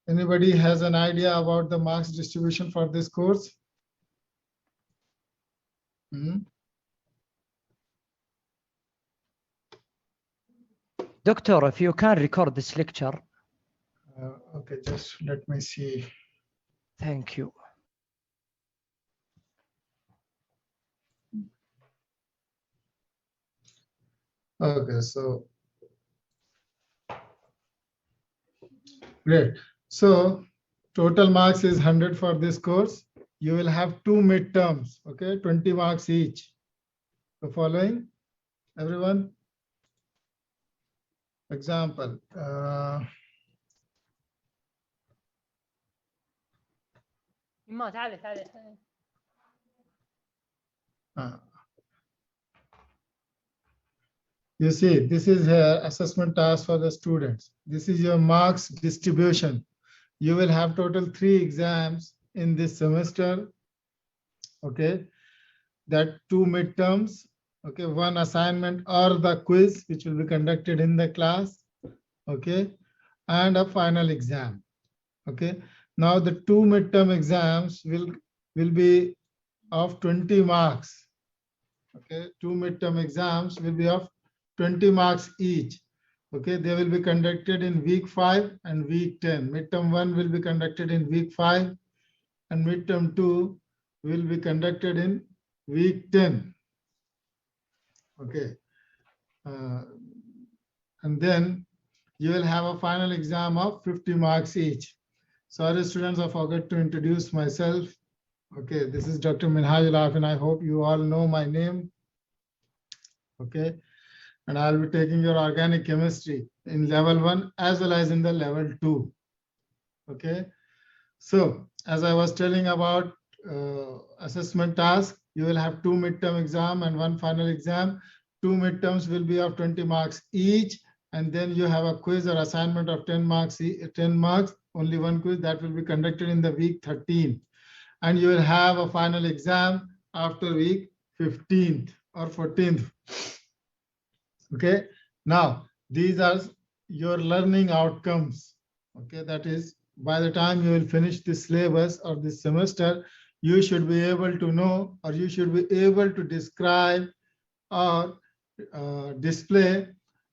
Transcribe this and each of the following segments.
Anybody has an idea about the marks distribution for this course? Doctor, if you can record this lecture. Okay, just let me see. Thank you. Okay, so great. So total marks is 100 for this course. You will have 2 midterms, okay, 20 marks each. The following, everyone. Example. You see, this is here assessment task for the students. This is your marks distribution. You will have total 3 exams in this semester. Okay, that 2 midterms. Okay, 1 assignment or the quiz which will be conducted in the class. Okay, and a final exam. Okay, now the 2 midterm exams will be of 20 marks. Okay, 2 midterm exams will be of 20 marks each. Okay, they will be conducted in week 5 and week 10. Midterm 1 will be conducted in week 5 and midterm 2 will be conducted in week 10. Okay, and then you will have a final exam of 50 marks each. Sorry students, I forgot to introduce myself. Okay, this is Dr. Minhajul, and I hope you all know my name. Okay, and I'll be taking your organic chemistry in level 1 as well as in the level 2. Okay, so as I was telling about assessment task, you will have 2 midterm exam and 1 final exam. 2 midterms will be of 20 marks each, and then you have a quiz or assignment of 10 marks. 10 marks, only 1 quiz that will be conducted in the week 13, and you will have a final exam after week 15th or 14th. Okay, now these are your learning outcomes. Okay, that is, by the time you will finish this syllabus or this semester, you should be able to know, or you should be able to describe or display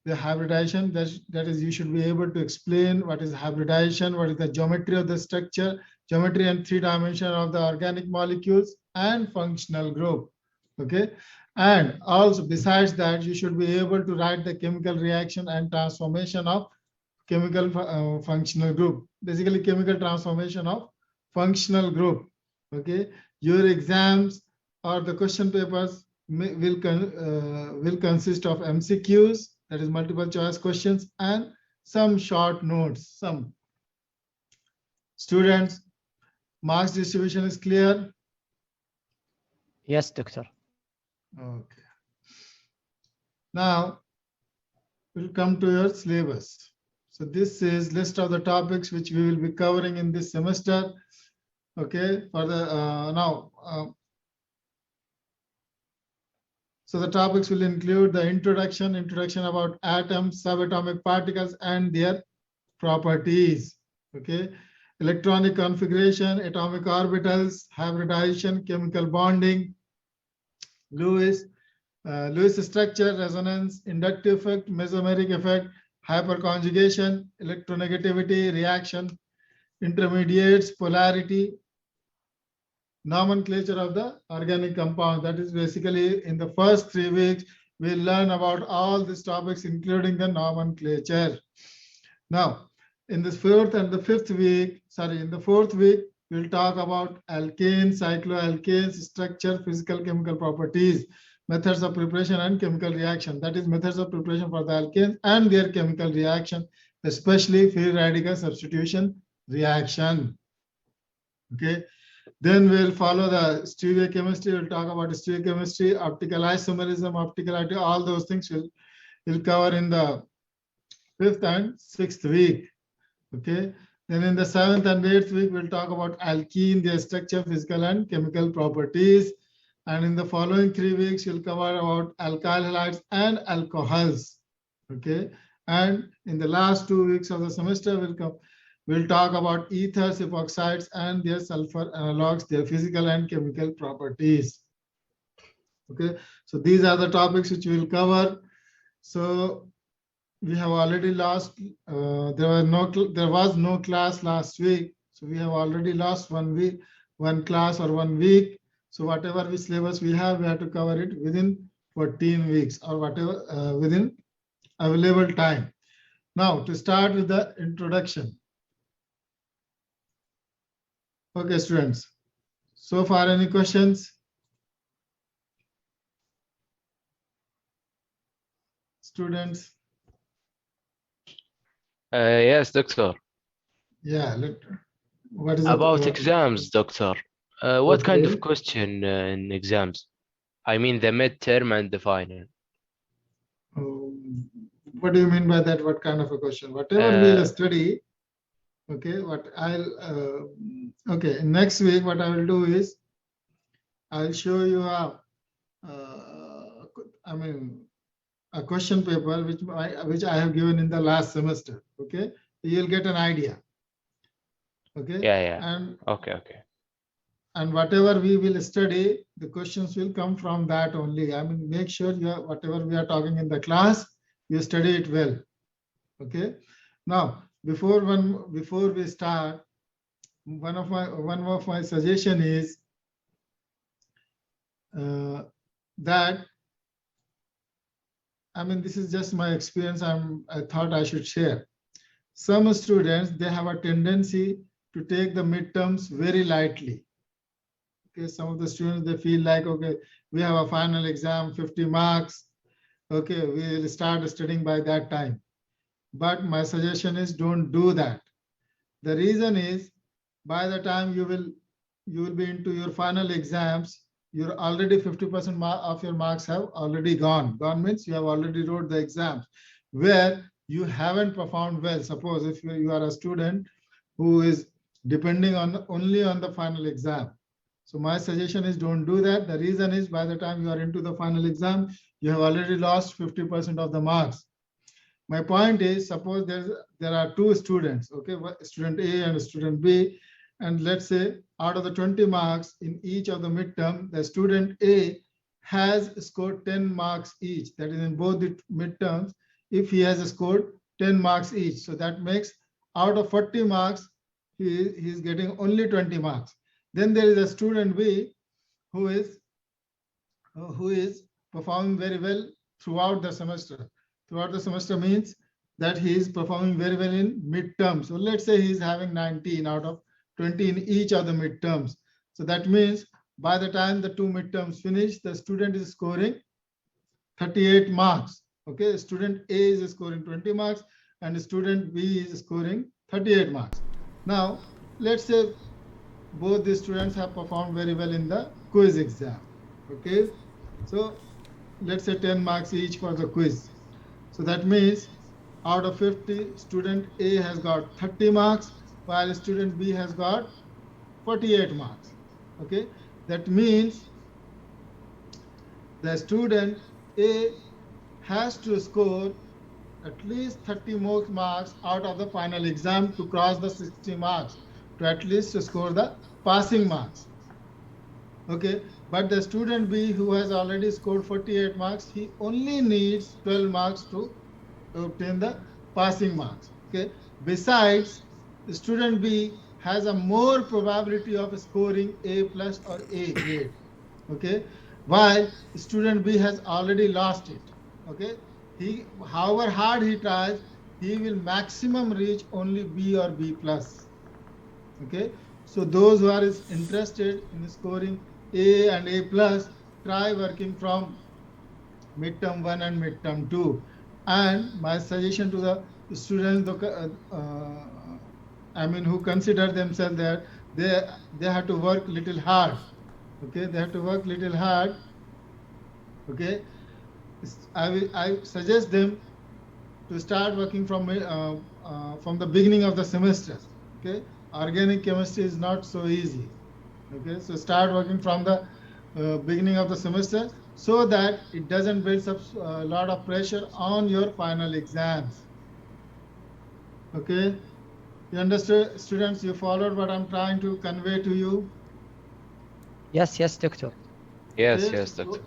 the hybridization. That is, you should be able to explain what is hybridization, what is the geometry of the structure, geometry and 3 dimension of the organic molecules, and functional group. Okay, and also besides that, you should be able to write the chemical reaction and transformation of chemical functional group, basically chemical transformation of functional group. Okay, your exams or the question papers will consist of MCQs, that is multiple choice questions, and some short notes. Some students, marks distribution is clear? Yes, doctor. Okay. Now we'll come to your syllabus. So this is list of the topics which we will be covering in this semester. Okay, for the so the topics will include the introduction about atoms, subatomic particles and their properties. Okay, electronic configuration, atomic orbitals, hybridization, chemical bonding, Lewis structure, resonance, inductive effect, mesomeric effect, hyperconjugation, electronegativity, reaction, intermediates, polarity, nomenclature of the organic compound. That is basically in the first 3 weeks, we'll learn about all these topics, including the nomenclature. Now, in the 4th and the 5th week, in the 4th week, we'll talk about alkanes, cycloalkanes, structure, physical, chemical properties, methods of preparation and chemical reaction. That is methods of preparation for the alkanes and their chemical reaction, especially free radical substitution reaction. Okay. Then we'll follow the stereochemistry. We'll talk about stereochemistry, optical isomerism, opticality, all those things we'll cover in the 5th and 6th week. Okay. Then in the 7th and 8th week, we'll talk about alkene, their structure, physical and chemical properties. And in the following 3 weeks, we'll cover about alkyl halides and alcohols. Okay. And in the last 2 weeks of the semester, We'll talk about ethers, epoxides, and their sulfur analogs, their physical and chemical properties. Okay, so these are the topics which we'll cover. So we have already lost. There was no class last week, so we have already lost 1 week, 1 class or 1 week. So whatever syllabus we have to cover it within 14 weeks or whatever within available time. Now to start with the introduction. Okay, students. So far, any questions? Students? Yes, doctor. Yeah, what is About it? exams, doctor. What kind of Okay. question in exams? I mean the midterm and the final. What do you mean by that? What kind of a question? Whatever we'll study, okay, okay, next week, what I will do is, I'll show you a question paper which I have given in the last semester, okay? You'll get an idea, okay? Yeah. Okay. And whatever we will study, the questions will come from that only. I mean, make sure whatever we are talking in the class, you study it well. Okay. Now, before we start, one of my suggestion is that, I mean, this is just my experience. I thought I should share. Some students, they have a tendency to take the midterms very lightly. Okay, some of the students, they feel like, okay, we have a final exam, 50 marks. Okay, we will start studying by that time. But my suggestion is, don't do that. The reason is, by the time you will be into your final exams, you're already 50% of your marks have already gone. Gone means you have already wrote the exams where you haven't performed well. Suppose if you are a student who is depending only on the final exam. So my suggestion is, don't do that. The reason is, by the time you are into the final exam, you have already lost 50% of the marks. My point is, suppose there are 2 students, okay, student A and student B, and let's say out of the 20 marks in each of the midterm, the student A has scored 10 marks each. That is, in both the midterms, if he has scored 10 marks each, so that makes out of 40 marks, he is getting only 20 marks. Then there is a student B who is performing very well throughout the semester. Throughout the semester means that he is performing very well in midterms. So let's say he is having 19 out of 20 in each of the midterms. So that means by the time the 2 midterms finish, the student is scoring 38 marks. Okay, student A is scoring 20 marks and student B is scoring 38 marks. Now, let's say both the students have performed very well in the quiz exam. Okay, so let's say 10 marks each for the quiz. So that means out of 50, student A has got 30 marks, while student B has got 48 marks. Okay, that means the student A has to score at least 30 more marks out of the final exam to cross the 60 marks, to at least score the passing marks. Okay, but the student B who has already scored 48 marks, he only needs 12 marks to obtain the passing marks. Okay, besides, the student B has a more probability of scoring A plus or A grade. Okay, while student B has already lost it. Okay, however hard he tries, he will maximum reach only B or B plus. Okay, so those who are interested in scoring A and A plus, try working from midterm 1 and midterm 2. And my suggestion to the students, who consider themselves that they have to work little hard. Okay, they have to work little hard. Okay, I suggest them to start working from the beginning of the semester. Okay, organic chemistry is not so easy. Okay, so start working from the beginning of the semester so that it doesn't build up a lot of pressure on your final exams. Okay, You understood, students? You followed what I'm trying to convey to you? Yes, yes, Doctor. Yes, Okay, yes, so doctor.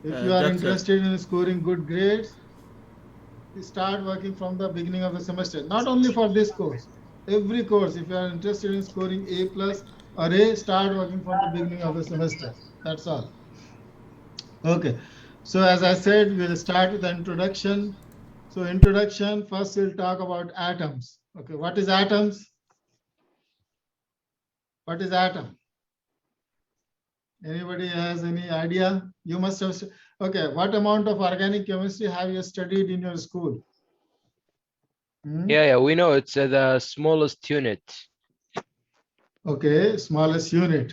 if you are Doctor, interested in scoring good grades, you start working from the beginning of the semester, not only for this course, every course. If you are interested in scoring A plus or A, start working from the beginning of the semester. That's all. Okay, so as I said, we'll start with the introduction. So introduction, first we'll talk about atoms. Okay, what is atoms? What is atom? Anybody has any idea? You must have, okay, what amount of organic chemistry have you studied in your school? Hmm? Yeah, we know it's the smallest unit. Okay, smallest unit.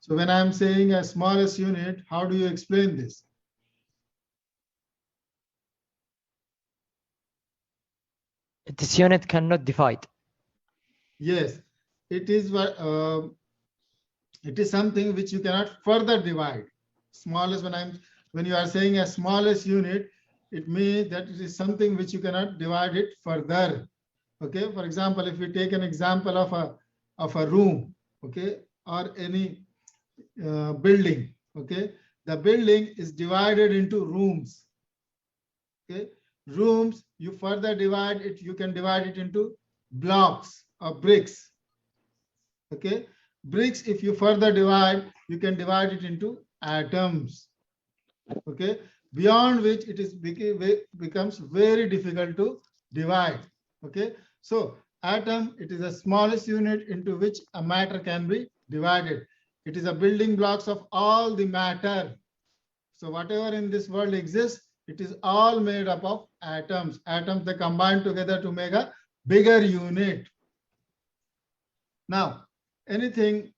So when I'm saying a smallest unit, how do you explain this? This unit cannot divide. Yes, it is it is something which you cannot further divide. Smallest, when you are saying a smallest unit, it means that it is something which you cannot divide it further. Okay, for example, if we take an example of a room, okay, or any building, okay, the building is divided into rooms. Okay, rooms, you further divide it, you can divide it into blocks or bricks. Okay, bricks, if you further divide, you can divide it into atoms. Okay, beyond which it is becomes very difficult to divide. Okay, so atom, it is the smallest unit into which a matter can be divided. It is a building blocks of all the matter. So whatever in this world exists, it is all made up of atoms. Atoms, they combine together to make a bigger unit. Now, anything,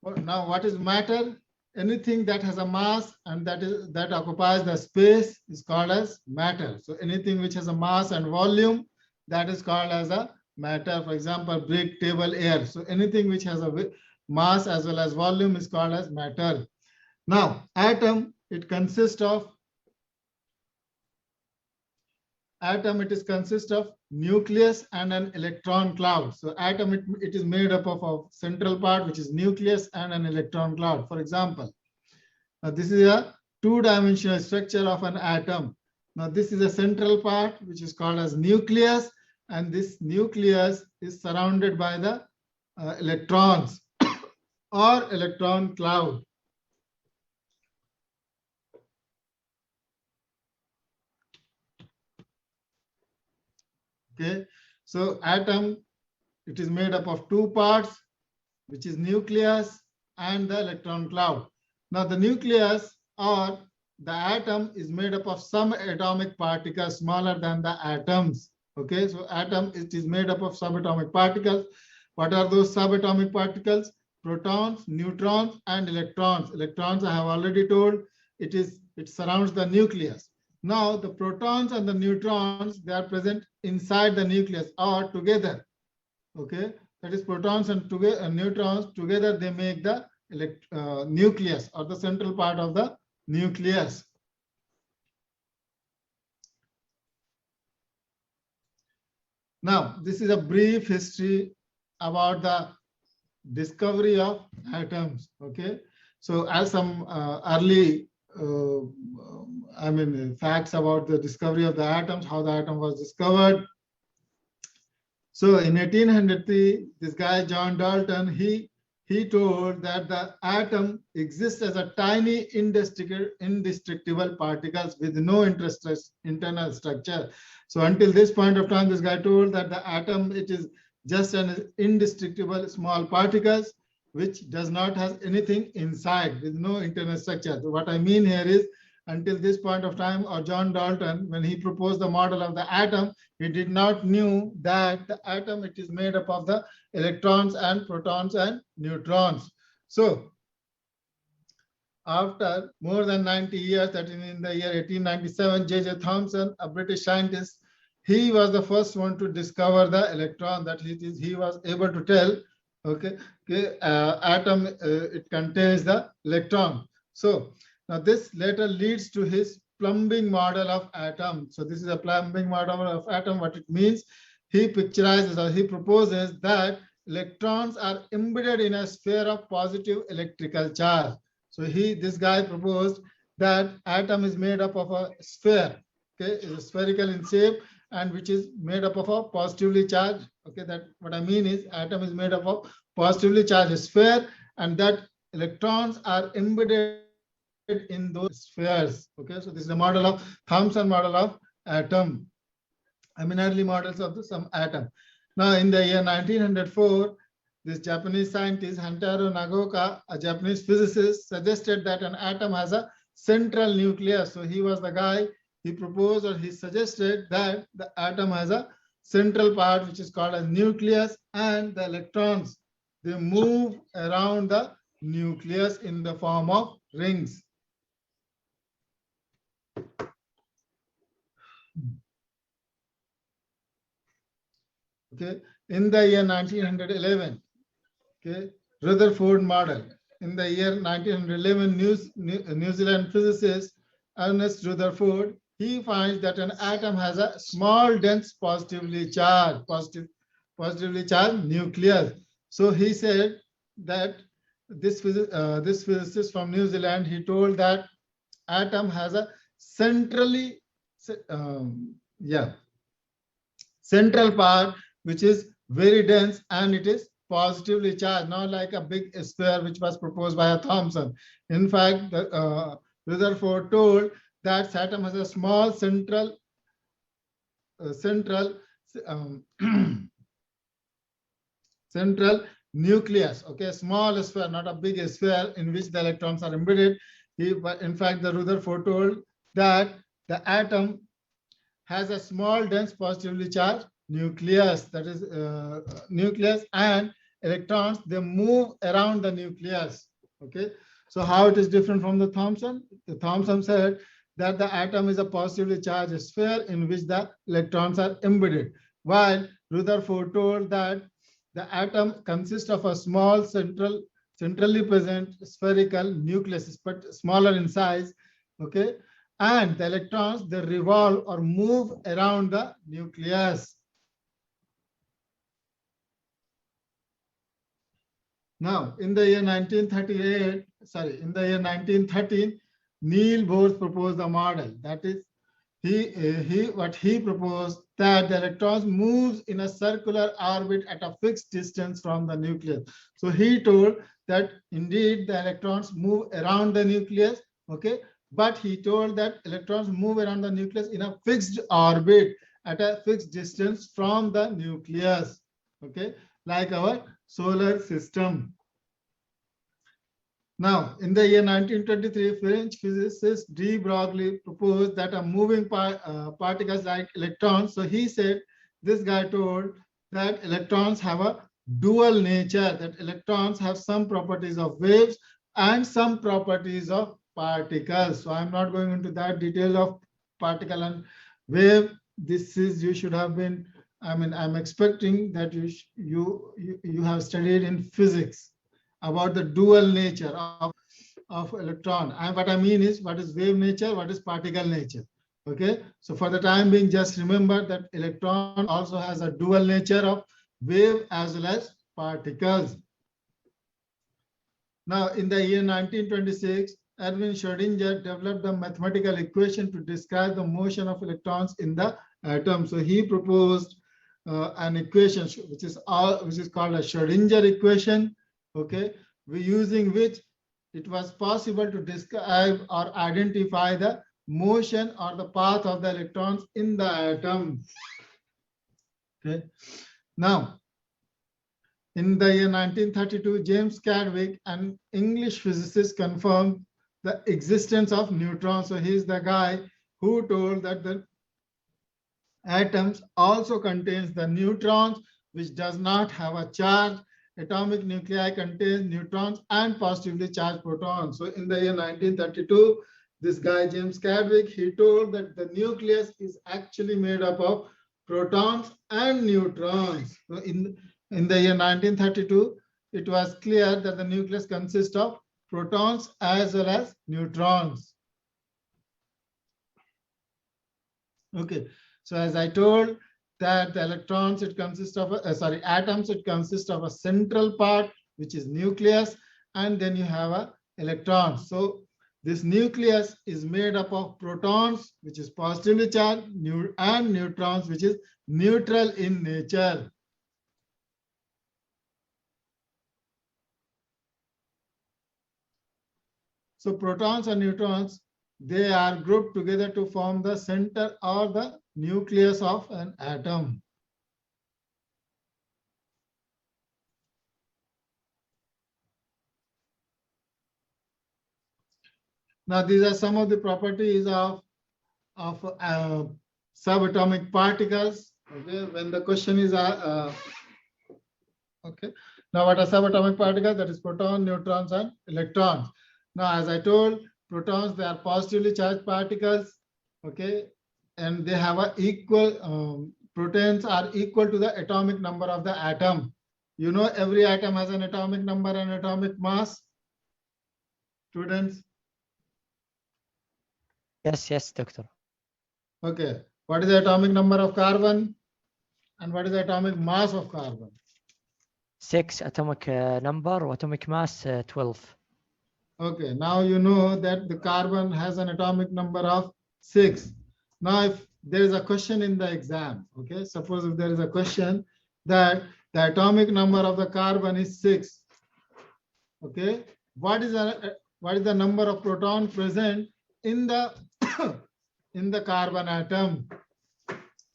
now what is matter? Anything that has a mass and that occupies the space is called as matter. So anything which has a mass and volume, that is called as a matter. For example, brick, table, air. So anything which has a mass as well as volume is called as matter. Now, atom, it consists of nucleus and an electron cloud. So atom, it is made up of a central part, which is nucleus, and an electron cloud. For example, now this is a two-dimensional structure of an atom. Now this is a central part, which is called as nucleus, and this nucleus is surrounded by the electrons or electron cloud. Okay, so atom, it is made up of two parts, which is nucleus and the electron cloud. Now the nucleus or the atom is made up of some atomic particles smaller than the atoms. Okay, so atom, it is made up of subatomic particles. What are those subatomic particles? Protons, neutrons, and electrons. Electrons, I have already told, it surrounds the nucleus. Now the protons and the neutrons, they are present inside the nucleus or together. Okay, that is protons and neutrons together, they make the nucleus or the central part of the nucleus. Now, this is a brief history about the discovery of atoms. Okay, so as some early facts about the discovery of the atoms, how the atom was discovered. So in 1803, this guy John Dalton, he told that the atom exists as a tiny indestructible particles with no internal structure. So until this point of time, this guy told that the atom, it is just an indestructible small particles which does not have anything inside with no internal structure. So what I mean here is, until this point of time, or John Dalton, when he proposed the model of the atom, he did not knew that the atom, it is made up of the electrons and protons and neutrons. So after more than 90 years, that is in the year 1897, J.J. Thomson, a British scientist, he was the first one to discover the electron. That he was able to tell, okay, atom, it contains the electron. So now this later leads to his plumbing model of atom. So this is a plumbing model of atom. What it means, he picturizes or he proposes that electrons are embedded in a sphere of positive electrical charge. So this guy proposed that atom is made up of a sphere, okay, is spherical in shape and which is made up of a positively charged, okay, that what I mean is atom is made up of positively charged sphere and that electrons are embedded in those spheres, okay. So this is a model of Thomson model of atom. I mean early models of some atom. Now in the year 1904, this Japanese scientist Hantaro Nagoka, a Japanese physicist, suggested that an atom has a central nucleus. So he was the guy, he proposed or he suggested that the atom has a central part which is called as nucleus and the electrons, they move around the nucleus in the form of rings. Okay, in the year 1911, okay, Rutherford model. In the year 1911, New Zealand physicist Ernest Rutherford, he finds that an atom has a small, dense, positively charged nucleus. So he said that this physicist from New Zealand, he told that atom has a central part which is very dense and it is positively charged, not like a big sphere which was proposed by Thomson. In fact, Rutherford told that atom has a small central nucleus, okay, small sphere, not a big sphere in which the electrons are embedded. In fact, the Rutherford told that the atom has a small, dense, positively charged nucleus, that is nucleus, and electrons, they move around the nucleus, okay. So how it is different from the Thomson? The Thomson said that the atom is a positively charged sphere in which the electrons are embedded, while Rutherford told that the atom consists of a small centrally present spherical nucleus, but smaller in size, okay, and the electrons, they revolve or move around the nucleus. Now, in the year 1913, Niels Bohr proposed a model. That is, what he proposed, that the electrons moves in a circular orbit at a fixed distance from the nucleus. So he told that indeed the electrons move around the nucleus, okay, but he told that electrons move around the nucleus in a fixed orbit at a fixed distance from the nucleus, okay, like our solar system. Now, in the year 1923, French physicist de Broglie proposed that a moving particles like electrons. So he said, this guy told that electrons have a dual nature, that electrons have some properties of waves and some properties of particles. So I'm not going into that detail of particle and wave. This is, you should have been, I mean, I'm expecting that you have studied in physics about the dual nature of electron. And what I mean is, what is wave nature, what is particle nature, okay? So for the time being, just remember that electron also has a dual nature of wave as well as particles. Now, in the year 1926, Erwin Schrödinger developed a mathematical equation to describe the motion of electrons in the atom. So he proposed an equation which is called a Schrödinger equation, okay, using which it was possible to describe or identify the motion or the path of the electrons in the atom. Okay. Now, in the year 1932, James Chadwick, an English physicist, confirmed the existence of neutrons. So he's the guy who told that the atoms also contains the neutrons, which does not have a charge. Atomic nuclei contains neutrons and positively charged protons. So in the year 1932, this guy James Chadwick, he told that the nucleus is actually made up of protons and neutrons. So in the year 1932, it was clear that the nucleus consists of protons as well as neutrons. Okay, so as I told that the electrons, it consists of atoms, it consists of a central part, which is nucleus, and then you have a electron. So this nucleus is made up of protons, which is positively charged, and neutrons, which is neutral in nature. So protons and neutrons, they are grouped together to form the center or the nucleus of an atom. Now, these are some of the properties of subatomic particles. Okay, when the question is okay. Now, what are subatomic particles? That is proton, neutrons, and electrons. Now, as I told, protons, they are positively charged particles. Okay, and they have a equal protons are equal to the atomic number of the atom. You know, every atom has an atomic number and atomic mass. Students. Yes, doctor. Okay, what is the atomic number of carbon and what is the atomic mass of carbon? 6 atomic number, atomic mass 12. Okay, now you know that the carbon has an atomic number of 6. Now, if there is a question in the exam, okay, suppose if there is a question that the atomic number of the carbon is 6, okay, what is the number of proton present in the in the carbon atom,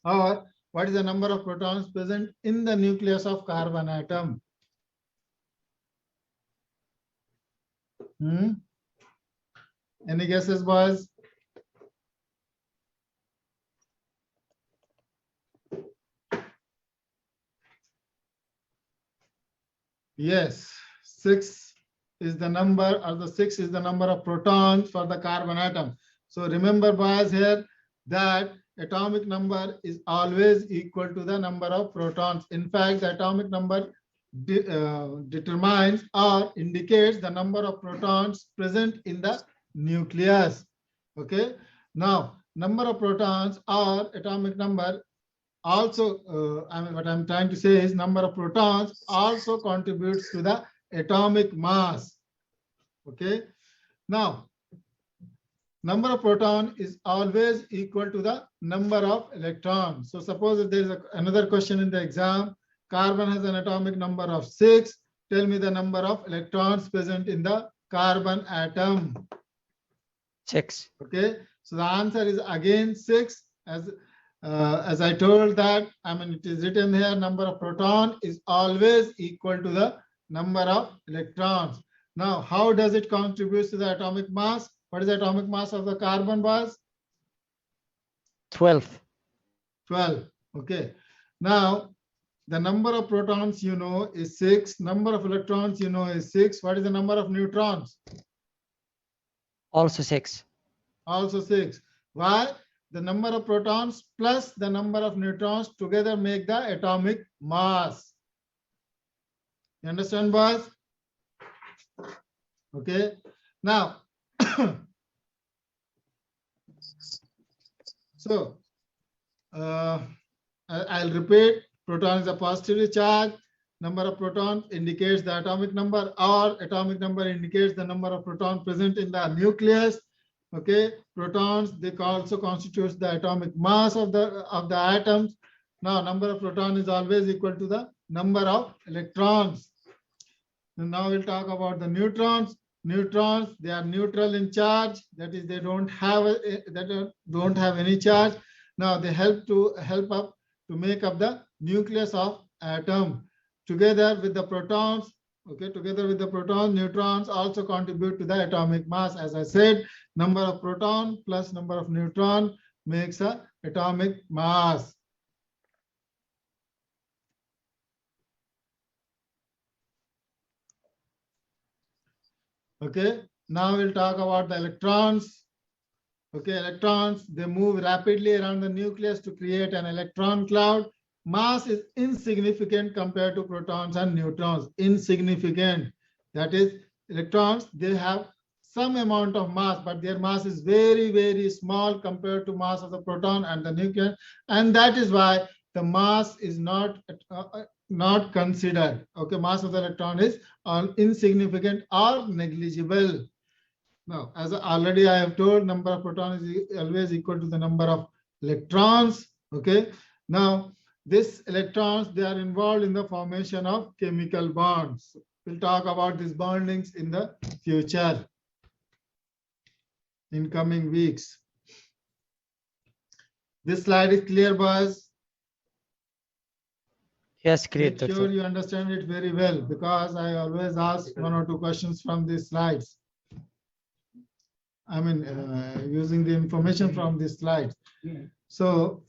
or what is the number of protons present in the nucleus of carbon atom? Any guesses, boys? Yes, 6 is the number, or the 6 is the number of protons for the carbon atom. So remember, boys, here that atomic number is always equal to the number of protons. In fact, the atomic number determines or indicates the number of protons present in the nucleus. Okay. Now, number of protons or atomic number also, what I'm trying to say is number of protons also contributes to the atomic mass. Okay. Now, number of proton is always equal to the number of electrons. So suppose if there is another question in the exam, carbon has an atomic number of 6. Tell me the number of electrons present in the carbon atom. 6. Okay. So the answer is again 6. As I told that, it is written here, number of proton is always equal to the number of electrons. Now, how does it contribute to the atomic mass? What is the atomic mass of the carbon, boss? 12. 12. Okay. Now, the number of protons you know is 6. Number of electrons you know is 6. What is the number of neutrons? Also 6. Also 6. Why? The number of protons plus the number of neutrons together make the atomic mass. You understand, boys? Okay. Now, so I'll repeat. Proton is a positively charged. Number of protons indicates the atomic number, or atomic number indicates the number of protons present in the nucleus. Okay, protons, they also constitutes the atomic mass of the atoms. Now, number of protons is always equal to the number of electrons. And now we'll talk about the neutrons. Neutrons, they are neutral in charge. That is, they don't have any charge. Now they help up to make up the nucleus of atom. Together with the protons, okay, together with the protons, neutrons also contribute to the atomic mass. As I said, number of proton plus number of neutron makes a atomic mass. Okay, now we'll talk about the electrons. Okay, electrons, they move rapidly around the nucleus to create an electron cloud. Mass is insignificant compared to protons and neutrons. Insignificant. That is, electrons, they have some amount of mass, but their mass is very, very small compared to mass of the proton and the nucleon. And that is why the mass is not considered. Okay, mass of the electron is insignificant or negligible. Now, as already I have told, number of protons is always equal to the number of electrons. Okay. Now, these electrons, they are involved in the formation of chemical bonds. We'll talk about these bondings in the future, in coming weeks. This slide is clear, boys? Yes, clear, Make sure Doctor. you understand it very well, because I always ask 1 or 2 questions from these slides. I mean, using the information from these slides. So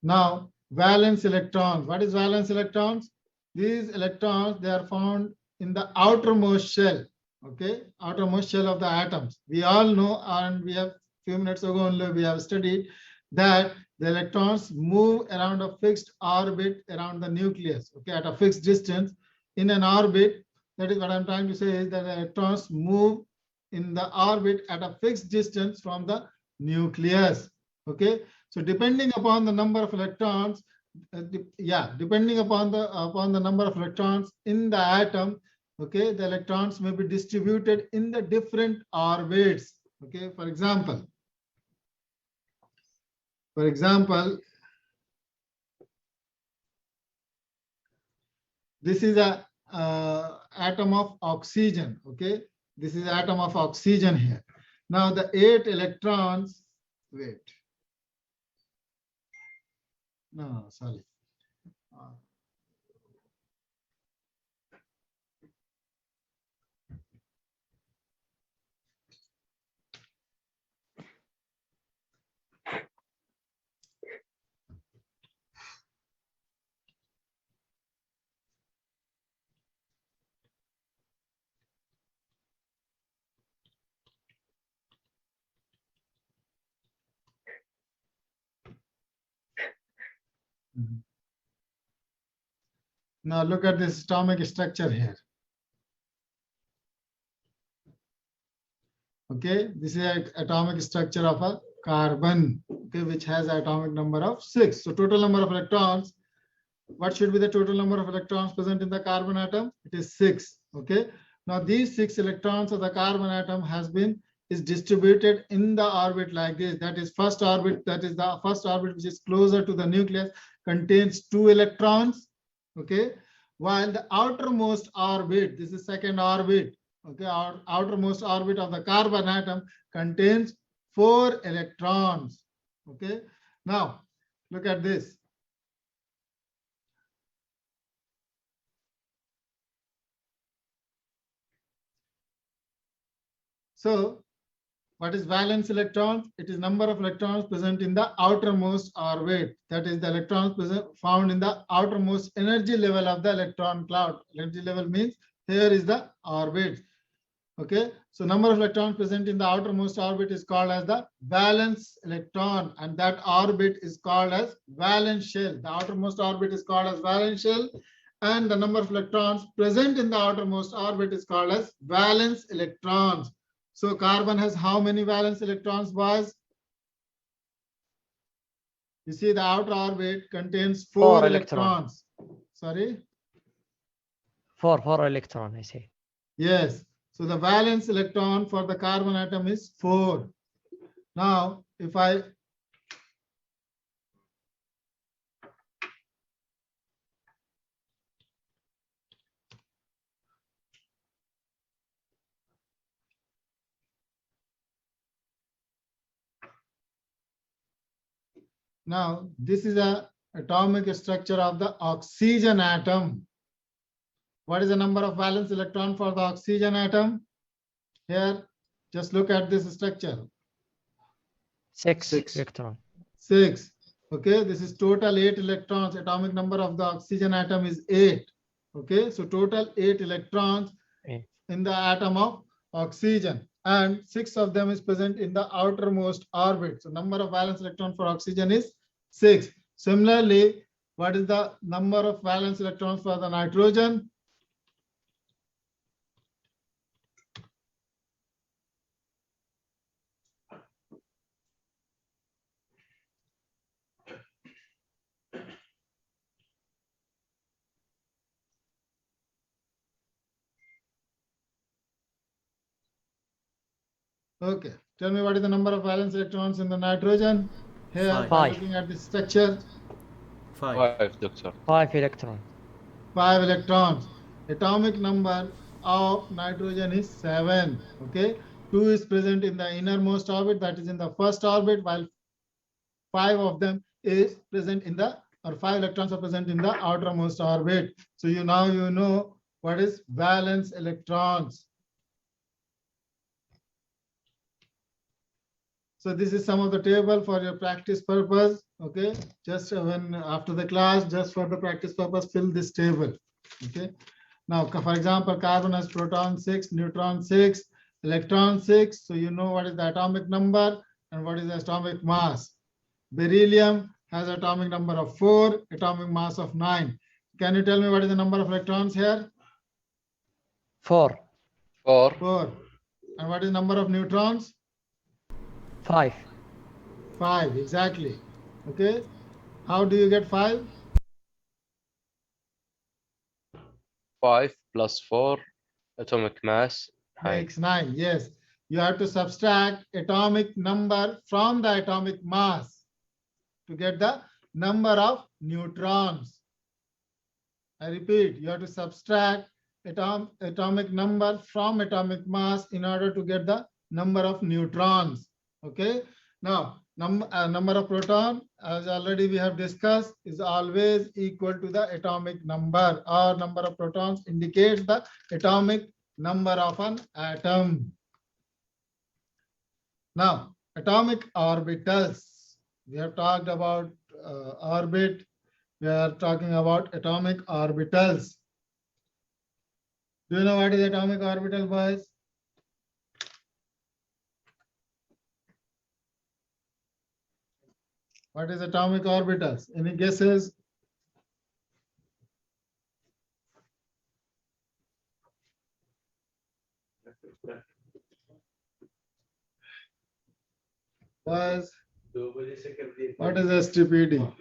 now, valence electrons. What is valence electrons? These electrons, they are found in the outermost shell. Okay, outermost shell of the atoms. We all know, and we have few minutes ago only we have studied that the electrons move around a fixed orbit around the nucleus. Okay, at a fixed distance in an orbit. That is what I'm trying to say, is that the electrons move in the orbit at a fixed distance from the nucleus. Okay, so depending upon the number of electrons, depending upon the number of electrons in the atom, okay, the electrons may be distributed in the different orbits. Okay, for example, this is a atom of oxygen. Okay, this is atom of oxygen here. Now the 8 electrons, wait. No, sorry. Now look at this atomic structure here. Okay, this is an atomic structure of a carbon, okay, which has an atomic number of 6. So total number of electrons, what should be the total number of electrons present in the carbon atom? It is 6. Okay, now these 6 electrons of the carbon atom is distributed in the orbit like this. That is first orbit, which is closer to the nucleus, contains 2 electrons. Okay, while the outermost orbit, this is second orbit. Okay, our outermost orbit of the carbon atom contains 4 electrons. Okay, now look at this. So what is valence electrons? It is number of electrons present in the outermost orbit. That is the electrons found in the outermost energy level of the electron cloud. Energy level means here is the orbit. Okay, so number of electrons present in the outermost orbit is called as the valence electron, and that orbit is called as valence shell. The outermost orbit is called as valence shell, and the number of electrons present in the outermost orbit is called as valence electrons. So carbon has how many valence electrons, boys? You see the outer orbit contains 4 electrons. Sorry? 4 electron, I say. Yes. So the valence electron for the carbon atom is 4. Now, if I now this is a atomic structure of the oxygen atom. What is the number of valence electron for the oxygen atom? Here, just look at this structure. 6 electron. 6. Okay, this is total 8 electrons. Atomic number of the oxygen atom is 8. Okay, so total 8 electrons in the atom of oxygen, and 6 of them is present in the outermost orbit. So number of valence electron for oxygen is 6. Similarly, what is the number of valence electrons for the nitrogen? Okay. Tell me what is the number of valence electrons in the nitrogen? Here, Five. by Five. looking at the structure, 5. 5, doctor. 5 electron. 5 electrons. Atomic number of nitrogen is 7. Okay. 2 is present in the innermost orbit, that is in the first orbit, while 5 of them is present in the, or 5 electrons are present in the outermost orbit. So you know what is valence electrons. So this is some of the table for your practice purpose. Okay, just when after the class, just for the practice purpose, fill this table. Okay. Now, for example, carbon has proton 6, neutron 6, electron 6. So you know what is the atomic number and what is the atomic mass. Beryllium has atomic number of 4, atomic mass of 9. Can you tell me what is the number of electrons here? 4. 4. 4. And what is the number of neutrons? 5. 5, exactly. Okay. How do you get 5? 5 plus 4. Atomic mass. 9. Makes 9. Yes. You have to subtract atomic number from the atomic mass to get the number of neutrons. I repeat, you have to subtract atomic number from atomic mass in order to get the number of neutrons. Okay. Now, number of proton, as already we have discussed, is always equal to the atomic number, or number of protons indicates the atomic number of an atom. Now, atomic orbitals. We have talked about orbit. We are talking about atomic orbitals. Do you know what is atomic orbital, boys? What is atomic orbitals? Any guesses? Boys, what is STPD?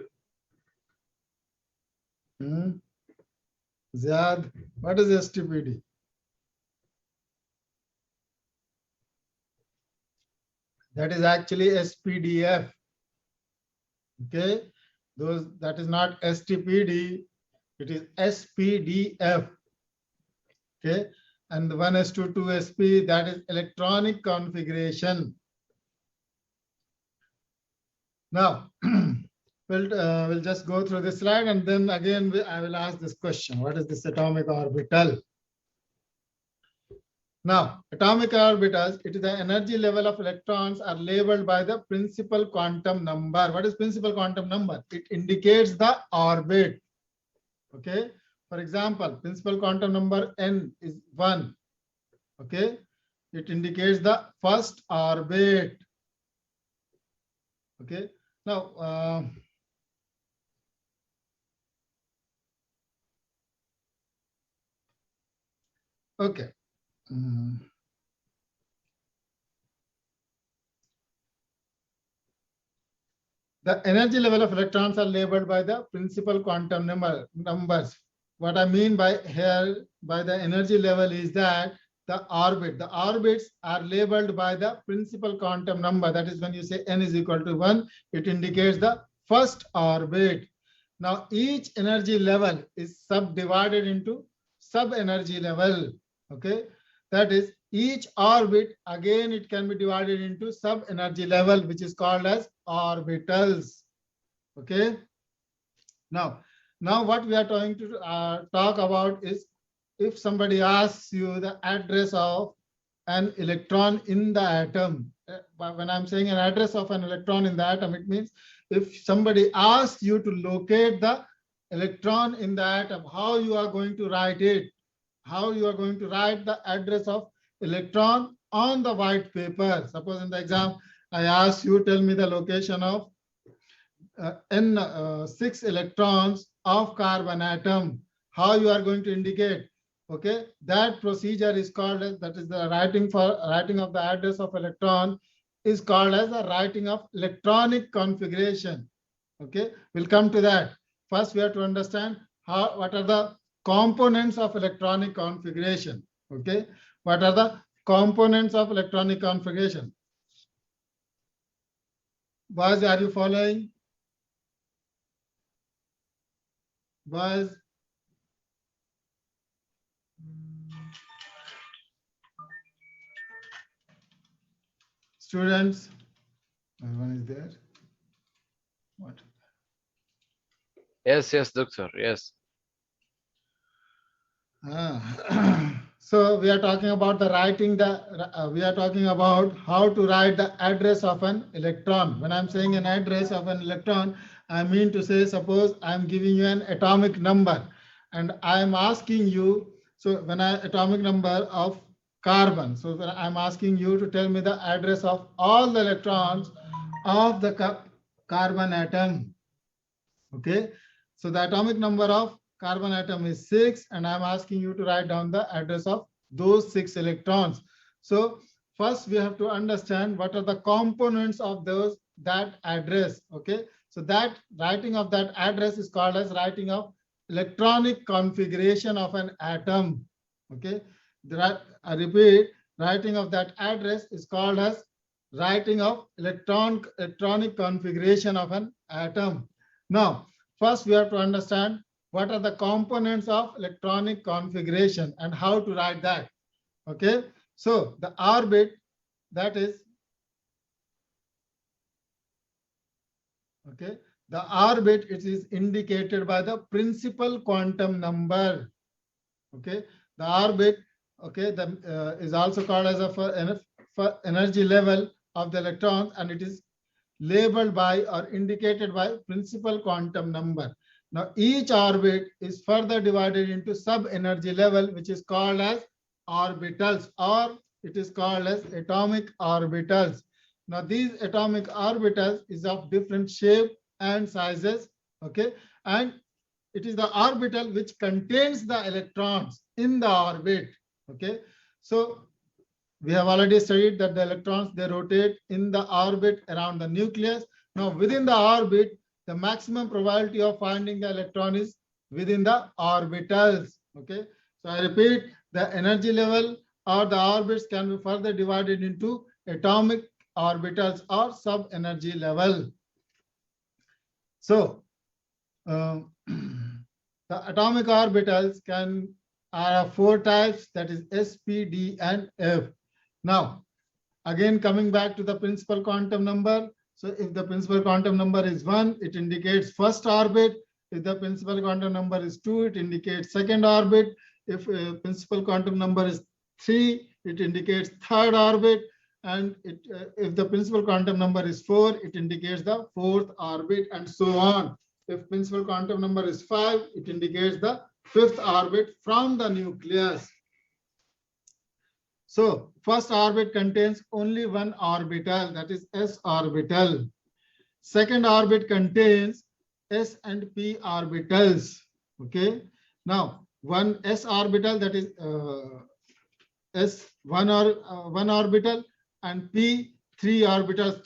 Ziad, what is STPD? That is actually SPDF. Okay, that is not STPD, it is SPDF. Okay, and the 1s2 2sp, that is electronic configuration. Now, we'll just go through this slide, and then again I will ask this question: what is this atomic orbital? Now, atomic orbitals, it is the energy level of electrons are labeled by the principal quantum number. What is principal quantum number? It indicates the orbit. Okay. For example, principal quantum number n is 1. Okay. It indicates the first orbit. Okay. Now, okay. The energy level of electrons are labeled by the principal quantum numbers. What I mean by here by the energy level is that the orbits are labeled by the principal quantum number. That is when you say n is equal to 1, it indicates the first orbit. Now each energy level is subdivided into sub-energy level. Okay, that is each orbit, again it can be divided into sub-energy level, which is called as orbitals. Okay. Now what we are trying to talk about is if somebody asks you the address of an electron in the atom. When I'm saying an address of an electron in the atom, it means if somebody asks you to locate the electron in the atom, how you are going to write it, how you are going to write the address of electron on the white paper. Suppose in the exam, I ask you, tell me the location of N6 electrons of carbon atom. How you are going to indicate? Okay, that procedure is called as, that is the writing of the address of electron is called as the writing of electronic configuration. Okay, we'll come to that. First, we have to understand what are the components of electronic configuration. Okay, what are the components of electronic configuration. Boys, are you following? Boys? Students? Everyone is there? What? Yes, yes, doctor. Yes. So we are talking about the writing we are talking about how to write the address of an electron. When I'm saying an address of an electron, I mean to say, suppose I'm giving you an atomic number and I'm asking you, so when atomic number of carbon, so when I'm asking you to tell me the address of all the electrons of the carbon atom. Okay, so the atomic number of carbon atom is 6, and I'm asking you to write down the address of those 6 electrons. So first we have to understand what are the components of that address. Okay, so that writing of that address is called as writing of electronic configuration of an atom. Okay, I repeat, writing of that address is called as writing of electronic configuration of an atom. Now, first we have to understand what are the components of electronic configuration and how to write that. Okay, so the orbit, that is, okay, the orbit, it is indicated by the principal quantum number. Okay, the orbit, okay, is also called as a energy level of the electron, and it is labeled by or indicated by principal quantum number. Now each orbit is further divided into sub-energy level, which is called as orbitals, or it is called as atomic orbitals. Now these atomic orbitals is of different shape and sizes. Okay, and it is the orbital which contains the electrons in the orbit. Okay, so we have already studied that the electrons, they rotate in the orbit around the nucleus. Now within the orbit, the maximum probability of finding the electron is within the orbitals. Okay, so I repeat, the energy level or the orbits can be further divided into atomic orbitals or sub-energy level. So the atomic orbitals are of 4 types, that is S, P, D, and F. Now, again, coming back to the principal quantum number. So if the principal quantum number is 1, it indicates first orbit. If the principal quantum number is 2, it indicates second orbit. If principal quantum number is 3, it indicates third orbit. And if the principal quantum number is 4, it indicates the fourth orbit, and so on. If principal quantum number is 5, it indicates the fifth orbit from the nucleus. So first orbit contains only one orbital, that is S orbital. Second orbit contains S and P orbitals. Okay. Now one S orbital, that is S one orbital, and P 3 orbitals.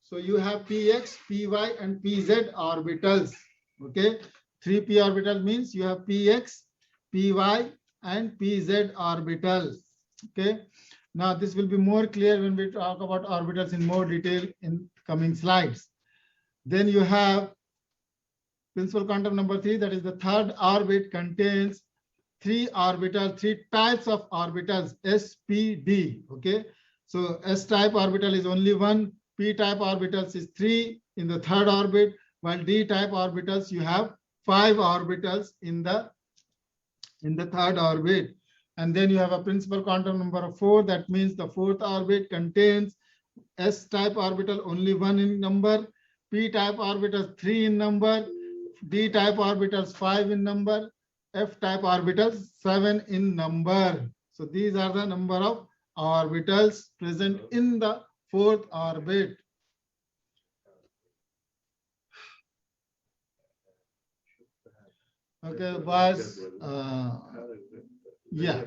So you have Px, Py, and Pz orbitals. Okay. 3p orbital means you have Px, Py, and Pz orbitals. Okay, now this will be more clear when we talk about orbitals in more detail in coming slides. Then you have principal quantum number 3, that is the third orbit, contains 3 types of orbitals, S, P, D. Okay, so S type orbital is only 1, P type orbitals is 3 in the third orbit, while D type orbitals you have 5 orbitals in the third orbit. And then you have a principal quantum number of 4. That means the fourth orbit contains S type orbital only 1 in number, P type orbitals 3 in number, D type orbitals 5 in number, F type orbitals 7 in number. So these are the number of orbitals present in the fourth orbit. Okay, boys. Yeah.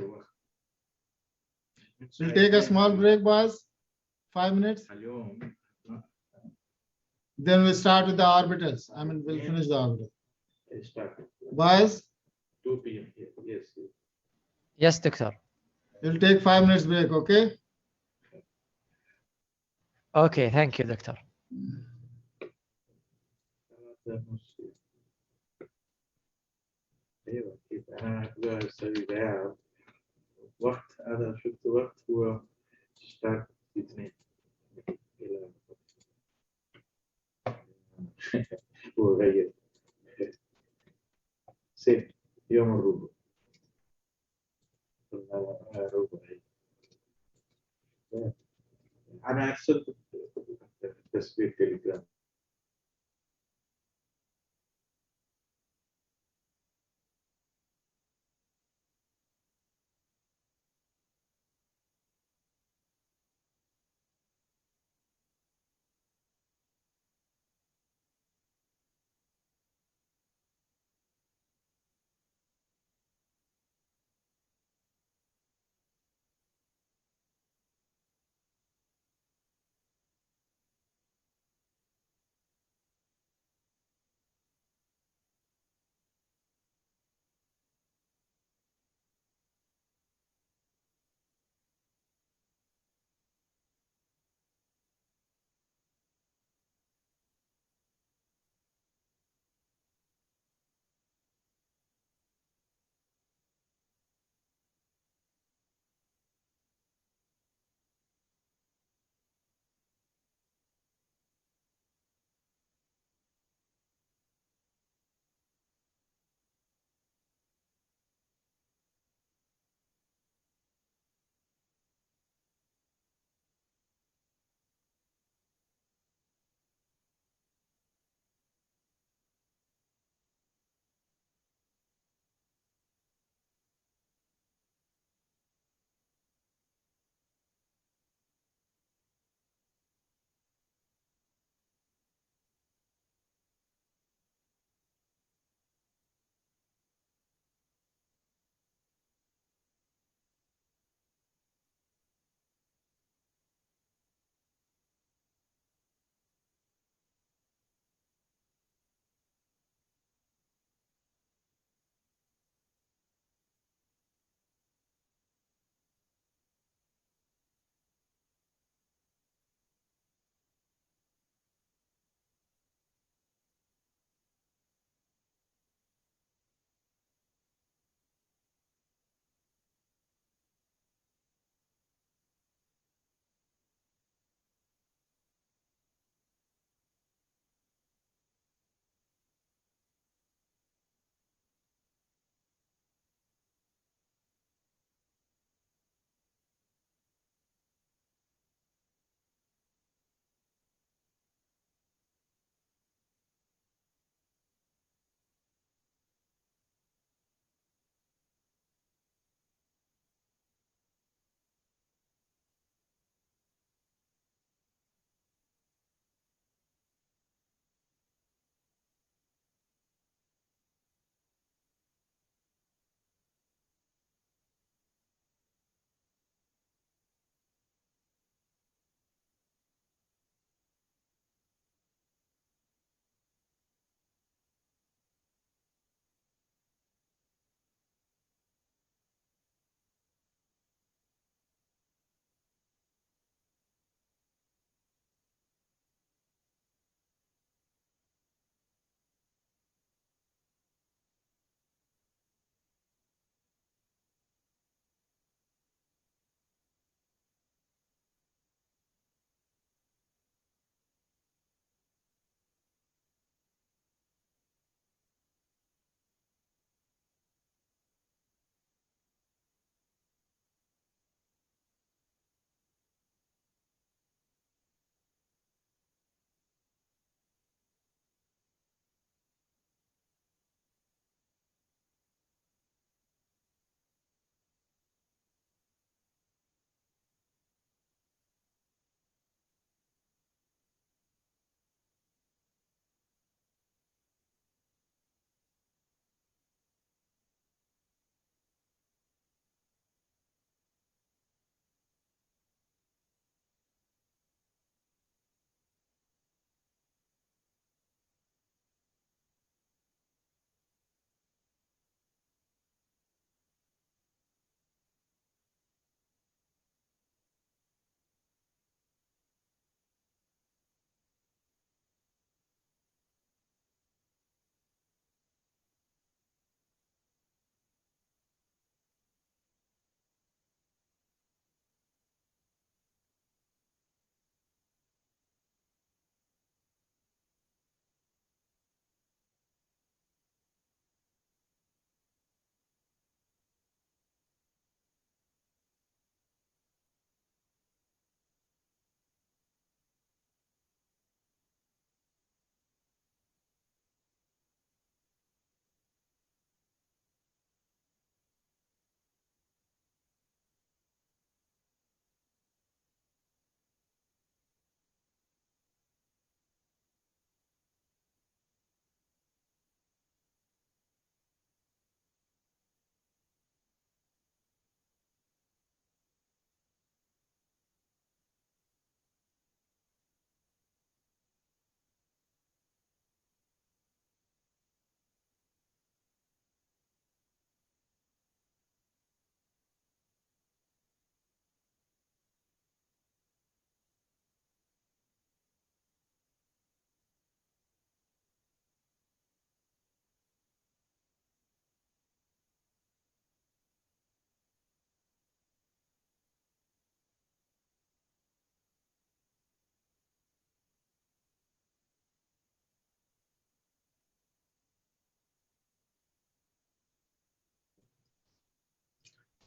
We'll take a small break, boys. 5 minutes. Then we'll start with the orbitals. I mean, we'll finish the orbital. Boys. 2 p.m. Yes. Yes, doctor. You'll take 5 minutes break, okay? Okay, thank you, Doctor. ايوه اكيد انا بقى اسوي ده وقت انا شفت وقت هو اشتغل في اثنين هو غير سيف يوم الربع ربع انا ارسلت تسبيح تليجرام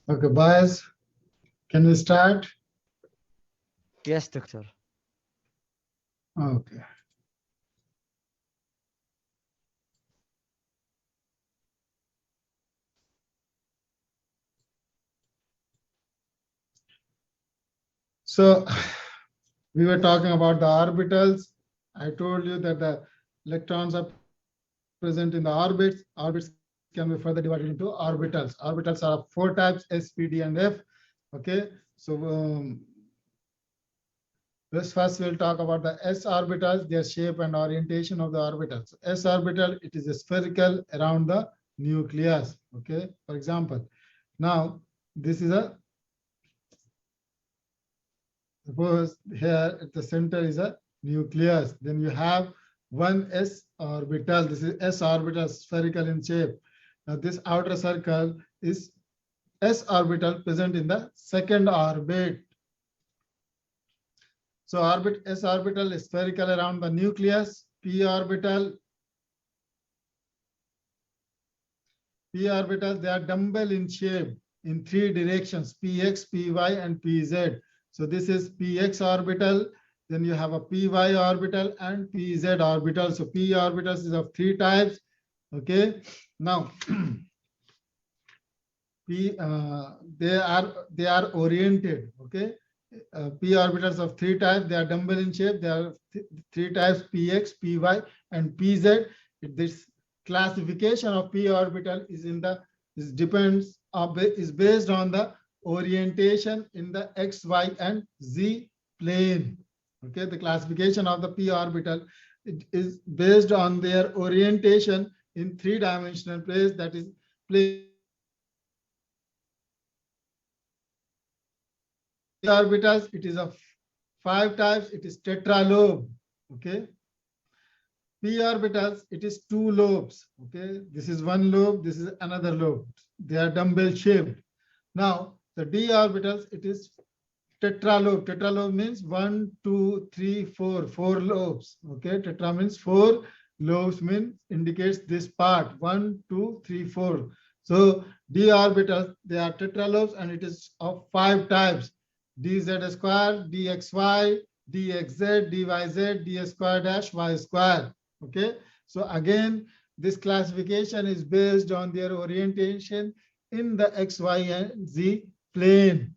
Okay, boys, can we start? Yes, doctor. Okay. So we were talking about the orbitals. I told you that the electrons are present in the orbits. Orbits can be further divided into orbitals. Orbitals are of 4 types, S, P, D, and F. Okay, so first we'll talk about the S orbitals, their shape and orientation of the orbitals. S orbital, it is a spherical around the nucleus. Okay, for example, now this is a, suppose here at the center is a nucleus, then you have one S orbital. This is S orbital, spherical in shape. Now this outer circle is S orbital present in the second orbit. So S orbital is spherical around the nucleus. P orbital, they are dumbbell in shape in 3 directions, Px, Py, and Pz. So this is Px orbital, then you have a Py orbital and Pz orbital. So P orbitals is of 3 types. Okay, now they are oriented. Okay, P orbitals of 3 types. They are dumbbell in shape. There are 3 types: Px, Py, and Pz. This classification of P orbital is based on the orientation in the X, Y, and Z plane. Okay, the classification of the P orbital, it is based on their orientation in 3-dimensional place, that is orbitals. It is of 5 types. It is tetralobe. Okay, P orbitals, it is 2 lobes. Okay, this is 1 lobe, this is another lobe. They are dumbbell shaped. Now the D orbitals, it is tetralobe. Tetralobe means 1, 2, 3, 4, 4 lobes. Okay, tetra means 4 lobes, means indicates this part, 1, 2, 3, 4. So D orbitals, they are tetralobes, and it is of 5 types: dz square, dxy, dxz, dyz, d square dash y square. Okay, so again, this classification is based on their orientation in the X, Y, and Z plane.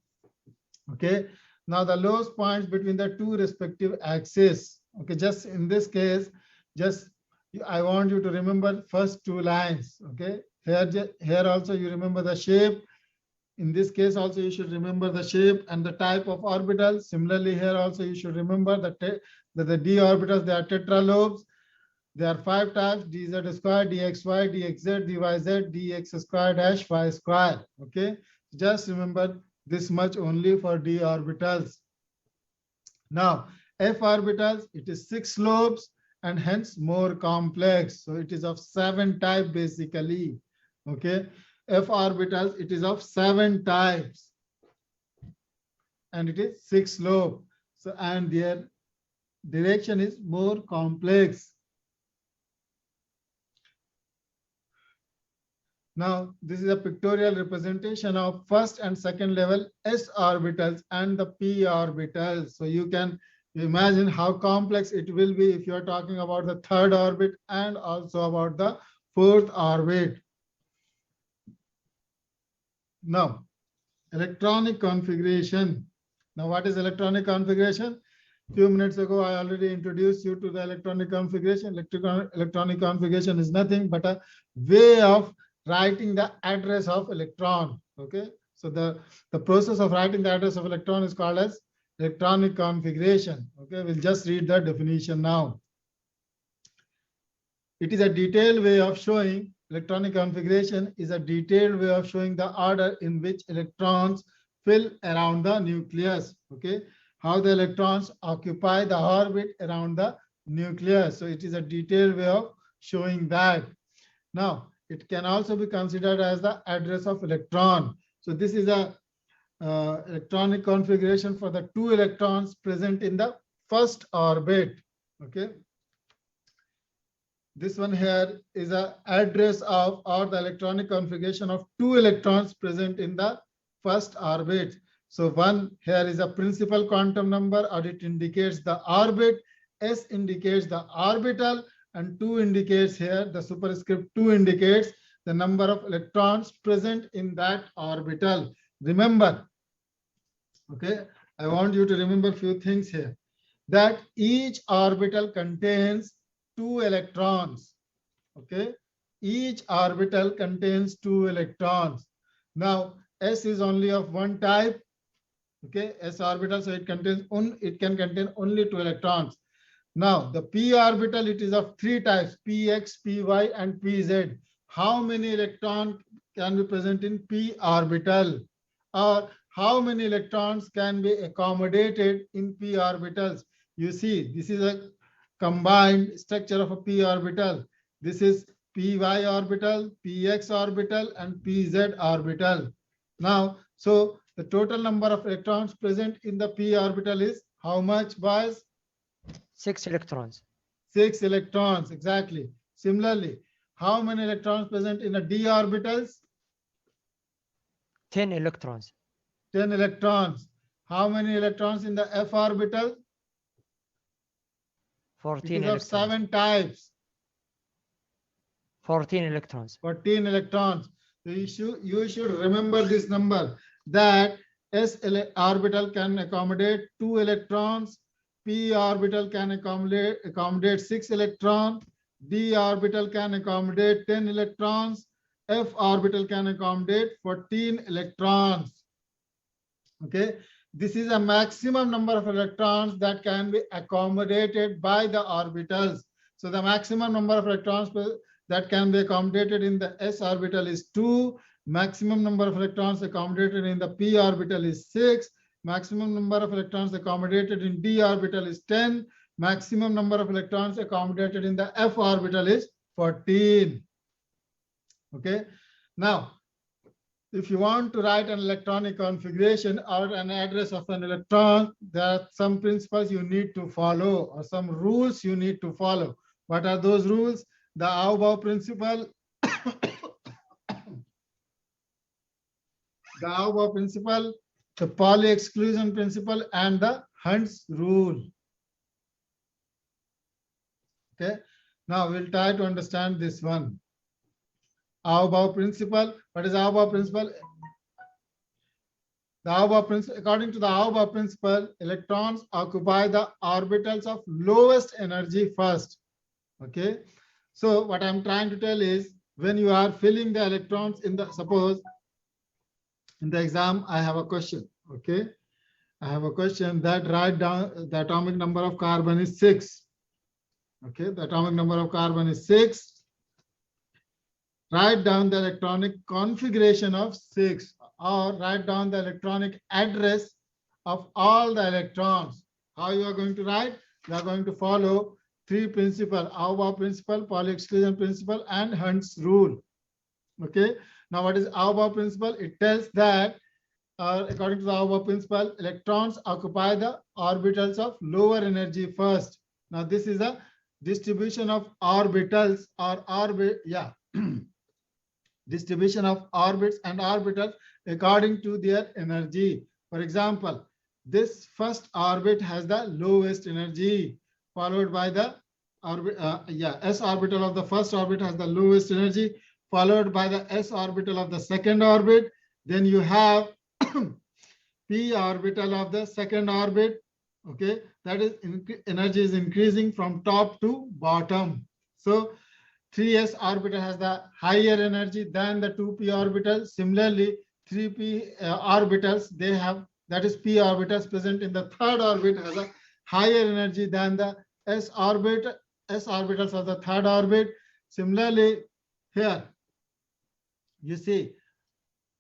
Okay, now the lowest points between the 2 respective axes. Okay, just in this case, I want you to remember first 2 lines. Okay, here also you remember the shape. In this case also you should remember the shape and the type of orbital. Similarly, here also you should remember that the D orbitals, they are tetralobes. There are 5 types: dz square, dxy, dxz, dyz, dx square dash y square. Okay, just remember this much only for D orbitals. Now F orbitals, it is 6 lobes and hence more complex. So it is of 7 types basically. Okay, F orbitals, it is of 7 types and it is 6 lobe. So and their direction is more complex. Now, this is a pictorial representation of first and second level S orbitals and the P orbitals. So you can imagine how complex it will be if you are talking about the 3rd orbit and also about the 4th orbit. Now, electronic configuration. Now, what is electronic configuration? Few minutes ago, I already introduced you to the electronic configuration. Electronic configuration is nothing but a way of writing the address of electron. Okay, so the process of writing the address of electron is called as electronic configuration. Okay, we'll just read the definition now. It is a detailed way of showing, electronic configuration is a detailed way of showing the order in which electrons fill around the nucleus. Okay, how the electrons occupy the orbit around the nucleus. So it is a detailed way of showing that. Now, it can also be considered as the address of electron. So this is a electronic configuration for the 2 electrons present in the first orbit. Okay, this one here is a address of, or the electronic configuration of 2 electrons present in the first orbit. So 1 here is a principal quantum number, or it indicates the orbit. S indicates the orbital, and 2 indicates here, the superscript 2 indicates the number of electrons present in that orbital. Remember, okay, I want you to remember few things here, that each orbital contains 2 electrons. Okay, each orbital contains 2 electrons. Now S is only of one type. Okay, S orbital, so it can contain only 2 electrons. Now the p orbital, it is of 3 types: px, py, and pz. How many electrons can be present in p orbital, or how many electrons can be accommodated in p orbitals? You see, this is a combined structure of a p orbital. This is py orbital, px orbital, and pz orbital. Now, so the total number of electrons present in the p orbital is how much, boys? 6 electrons. 6 electrons, exactly. Similarly, how many electrons present in the d orbitals? 10 electrons. 10 electrons. How many electrons in the f orbital? 14 It is of electrons. 7 types. 14 electrons. 14 electrons. So you should remember this number, that S orbital can accommodate 2 electrons, p orbital can accommodate 6 electrons, d orbital can accommodate 10 electrons, f orbital can accommodate 14 electrons. Okay, this is a maximum number of electrons that can be accommodated by the orbitals. So the maximum number of electrons that can be accommodated in the s orbital is 2. Maximum number of electrons accommodated in the p orbital is 6. Maximum number of electrons accommodated in d orbital is 10. Maximum number of electrons accommodated in the f orbital is 14. Okay, now if you want to write an electronic configuration or an address of an electron, there are some principles you need to follow, or some rules you need to follow. What are those rules? The Aufbau principle, the Aufbau principle, the Pauli exclusion principle, and the Hund's rule. Okay, now we'll try to understand this one. Aufbau principle. What is Aufbau principle? The Aufbau principle, according to the Aufbau principle, electrons occupy the orbitals of lowest energy first. Okay, so what I'm trying to tell is, when you are filling the electrons in the, suppose in the exam I have a question. Okay, I have a question that write down the atomic number of carbon is 6. Okay, the atomic number of carbon is 6. Write down the electronic configuration of 6, or write down the electronic address of all the electrons. How you are going to write? You are going to follow 3 principles: Aufbau principle, Pauli exclusion principle, and Hund's rule. Okay, now what is Aufbau principle? It tells that according to the Aufbau principle, electrons occupy the orbitals of lower energy first. Now this is a distribution of orbitals, or distribution of orbits and orbitals according to their energy. For example, this first orbit has the lowest energy, followed by the s orbital of the first orbit has the lowest energy, followed by the s orbital of the second orbit. Then you have p orbital of the second orbit. Okay, that is energy is increasing from top to bottom. So 3s orbital has the higher energy than the 2p orbitals. Similarly, 3p orbitals, they have, that is p orbitals present in the third orbit, has a higher energy than the s orbitals of the third orbit. Similarly, here you see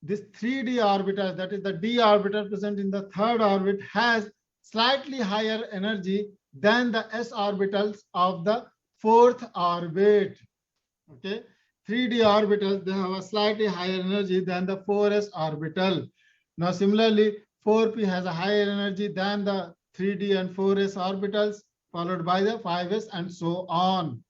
this 3d orbital, that is the d orbital present in the third orbit, has slightly higher energy than the s orbitals of the fourth orbit. Okay, 3d orbitals, they have a slightly higher energy than the 4s orbital. Now similarly, 4p has a higher energy than the 3d and 4s orbitals, followed by the 5s, and so on.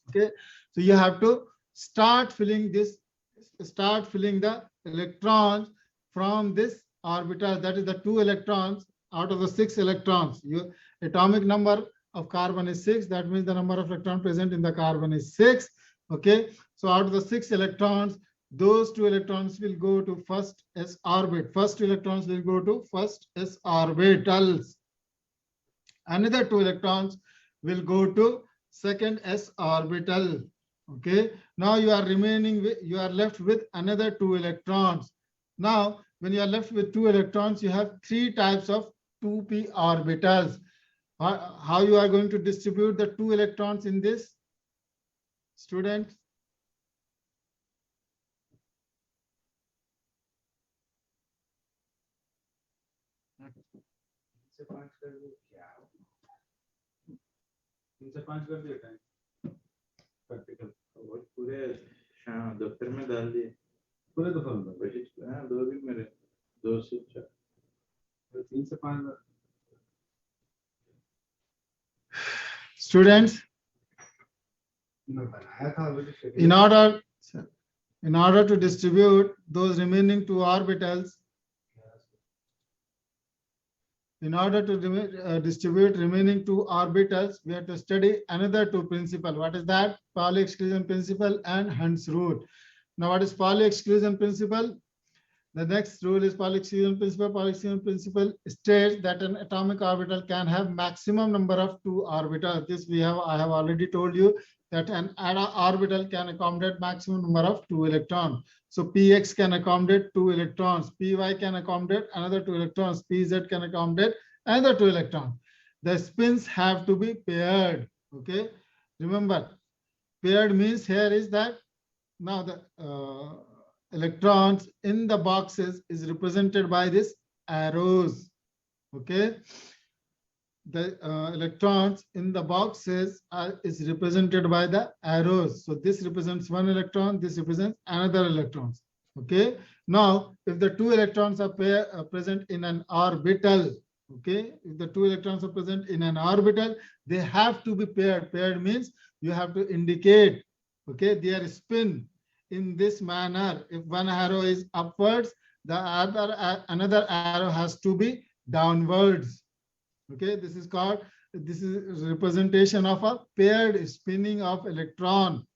Okay, so you have to start filling the electrons from this orbital, that is the 2 electrons out of the 6 electrons. Your atomic number of carbon is 6. That means the number of electrons present in the carbon is 6. Okay. So out of the 6 electrons, those 2 electrons will go to first s orbit. First 2 electrons will go to first s orbitals. Another 2 electrons will go to second s orbital. Okay. Now you are you are left with another 2 electrons. Now, when you are left with 2 electrons, you have 3 types of 2p orbitals. How you are going to distribute the 2 electrons in this, students? पूरे दफ्तर में डाल दिए पूरे दफ्तर में हाँ 2 भी मेरे 2 से 4 3 से 5 Students, in order to distribute those remaining 2 orbitals, distribute remaining 2 orbitals, we have to study another 2 principle. What is that? Pauli exclusion principle and Hund's rule. Now, what is Pauli exclusion principle? The next rule is Pauli exclusion principle. Pauli exclusion principle states that an atomic orbital can have maximum number of 2 orbitals. This I have already told you that an orbital can accommodate maximum number of 2 electrons. So px can accommodate 2 electrons, py can accommodate another 2 electrons, pz can accommodate another 2 electrons. The spins have to be paired. Okay. Remember, paired means here is that now the electrons in the boxes is represented by this arrows. Okay. The electrons in the boxes is represented by the arrows. So this represents 1 electron, this represents another electrons. Okay. Now, if the 2 electrons are present in an orbital, okay, if the 2 electrons are present in an orbital, they have to be paired. Paired means you have to indicate, okay, their spin in this manner. If one arrow is upwards, the another arrow has to be downwards. Okay, this is representation of a paired spinning of electron.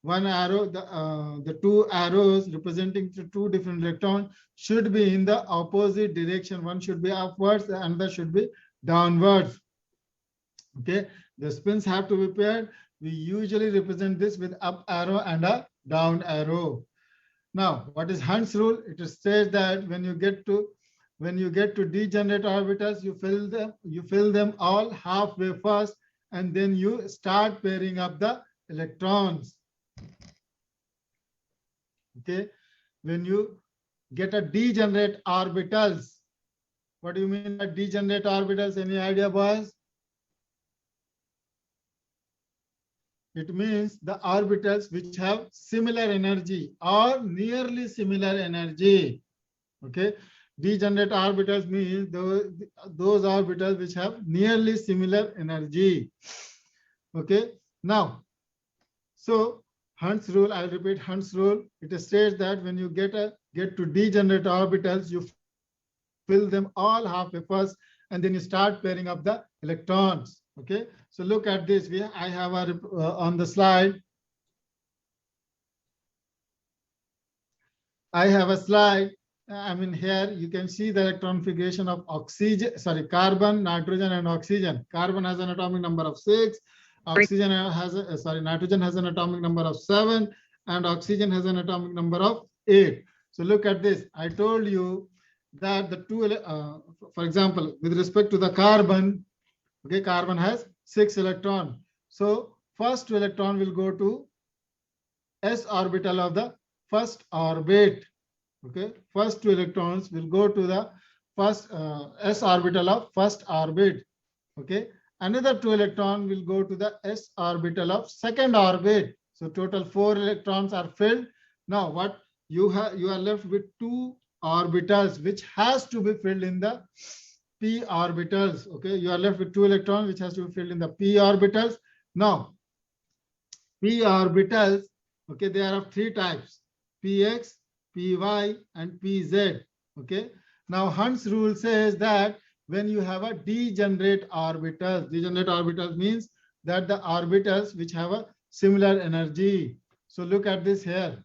One arrow, the 2 arrows representing 2 different electrons should be in the opposite direction. One should be upwards, the another should be downwards. Okay, the spins have to be paired. We usually represent this with up arrow and a down arrow. Now, what is Hund's rule? It says that when you get to degenerate orbitals, you fill them all halfway first, and then you start pairing up the electrons. Okay, when you get a degenerate orbitals, what do you mean by degenerate orbitals? Any idea, boys? It means the orbitals which have similar energy or nearly similar energy. Okay. Degenerate orbitals means those orbitals which have nearly similar energy. Okay. Now, so Hund's rule, I'll repeat Hund's rule. It states that when you get to degenerate orbitals, you fill them all halfway first, and then you start pairing up the electrons. Okay. So look at this. I have on the slide. I have a slide. I mean, here you can see the electron configuration of carbon, nitrogen, and oxygen. Carbon has an atomic number of 6. Oxygen has nitrogen has an atomic number of 7, and oxygen has an atomic number of 8. So look at this. I told you that the for example, with respect to the carbon, okay, carbon has 6 electrons. So first 2 electron will go to s orbital of the first orbit. Okay, first 2 electrons will go to the first s orbital of first orbit. Okay, another 2 electron will go to the s orbital of second orbit. So total 4 electrons are filled. Now what you are left with 2 orbitals which has to be filled in the p orbitals. Okay, you are left with 2 electrons which has to be filled in the p orbitals. Now p orbitals, okay, they are of 3 types: px, py, and pz. Okay. Now Hund's rule says that when you have a degenerate orbitals means that the orbitals which have a similar energy. So look at this here.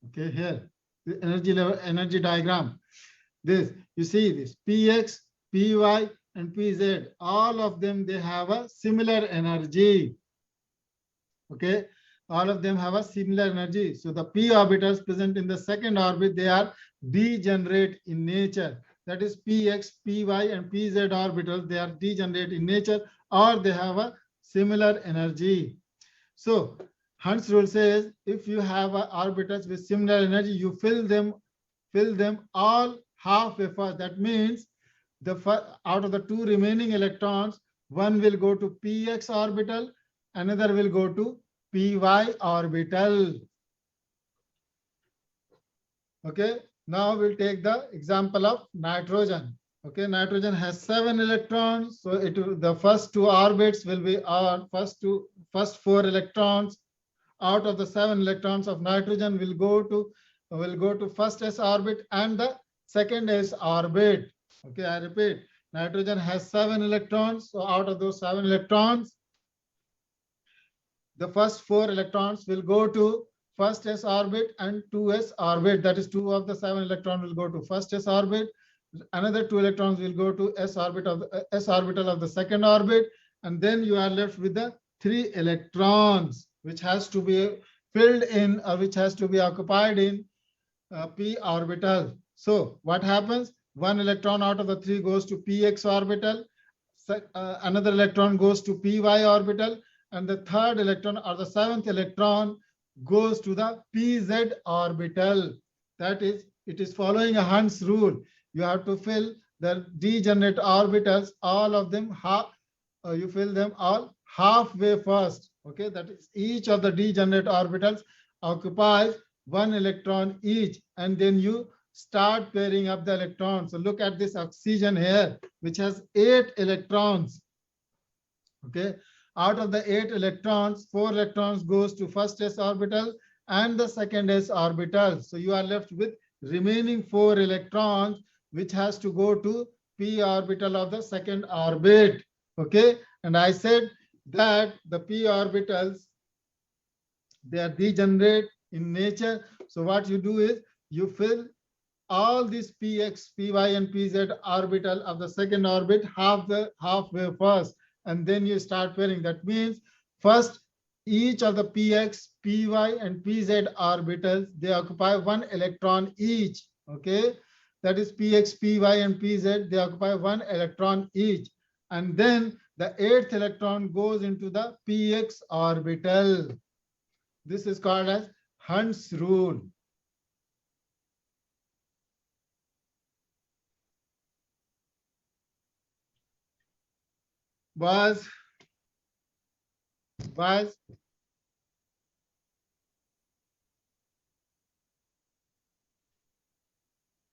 Okay, here the energy level, energy diagram. This you see this px, py, and pz. All of them they have a similar energy. Okay, all of them have a similar energy. So the p orbitals present in the second orbit, they are degenerate in nature. That is px, py, and pz orbitals, they are degenerate in nature, or they have a similar energy. So Hund's rule says if you have orbitals with similar energy, you fill them all halfway first. That means out of the two remaining electrons, one will go to px orbital, another will go to py orbital. Okay, now we'll take the example of nitrogen. Okay, nitrogen has 7 electrons, so the first two orbits will be our first 4 electrons out of the 7 electrons of nitrogen will go to first s orbit and the second s orbit. Okay, I repeat, nitrogen has 7 electrons, so out of those 7 electrons, the first 4 electrons will go to first s orbit and 2s orbit. That is 2 of the 7 electrons will go to first s orbit. Another 2 electrons will go to s orbital of the second orbit, and then you are left with the 3 electrons which has to be filled in, or which has to be occupied in p orbital. So what happens? 1 electron out of the 3 goes to px orbital, another electron goes to py orbital, and the third electron or the 7th electron goes to the pz orbital. That is, it is following a Hund's rule. You have to fill the degenerate orbitals, all of them, you fill them all halfway first. Okay, that is, each of the degenerate orbitals occupies 1 electron each, and then you start pairing up the electrons. So look at this oxygen here, which has 8 electrons. Okay, out of the 8 electrons, 4 electrons goes to first s orbital and the second s orbital. So you are left with remaining 4 electrons, which has to go to p orbital of the second orbit. Okay, and I said that the p orbitals, they are degenerate in nature. So what you do is you fill all these px, py, and pz orbital of the second orbit halfway first, and then you start pairing. That means first each of the px, py, and pz orbitals, they occupy 1 electron each. Okay, that is px, py, and pz, they occupy 1 electron each, and then the 8th electron goes into the px orbital. This is called as Hund's rule. Boys,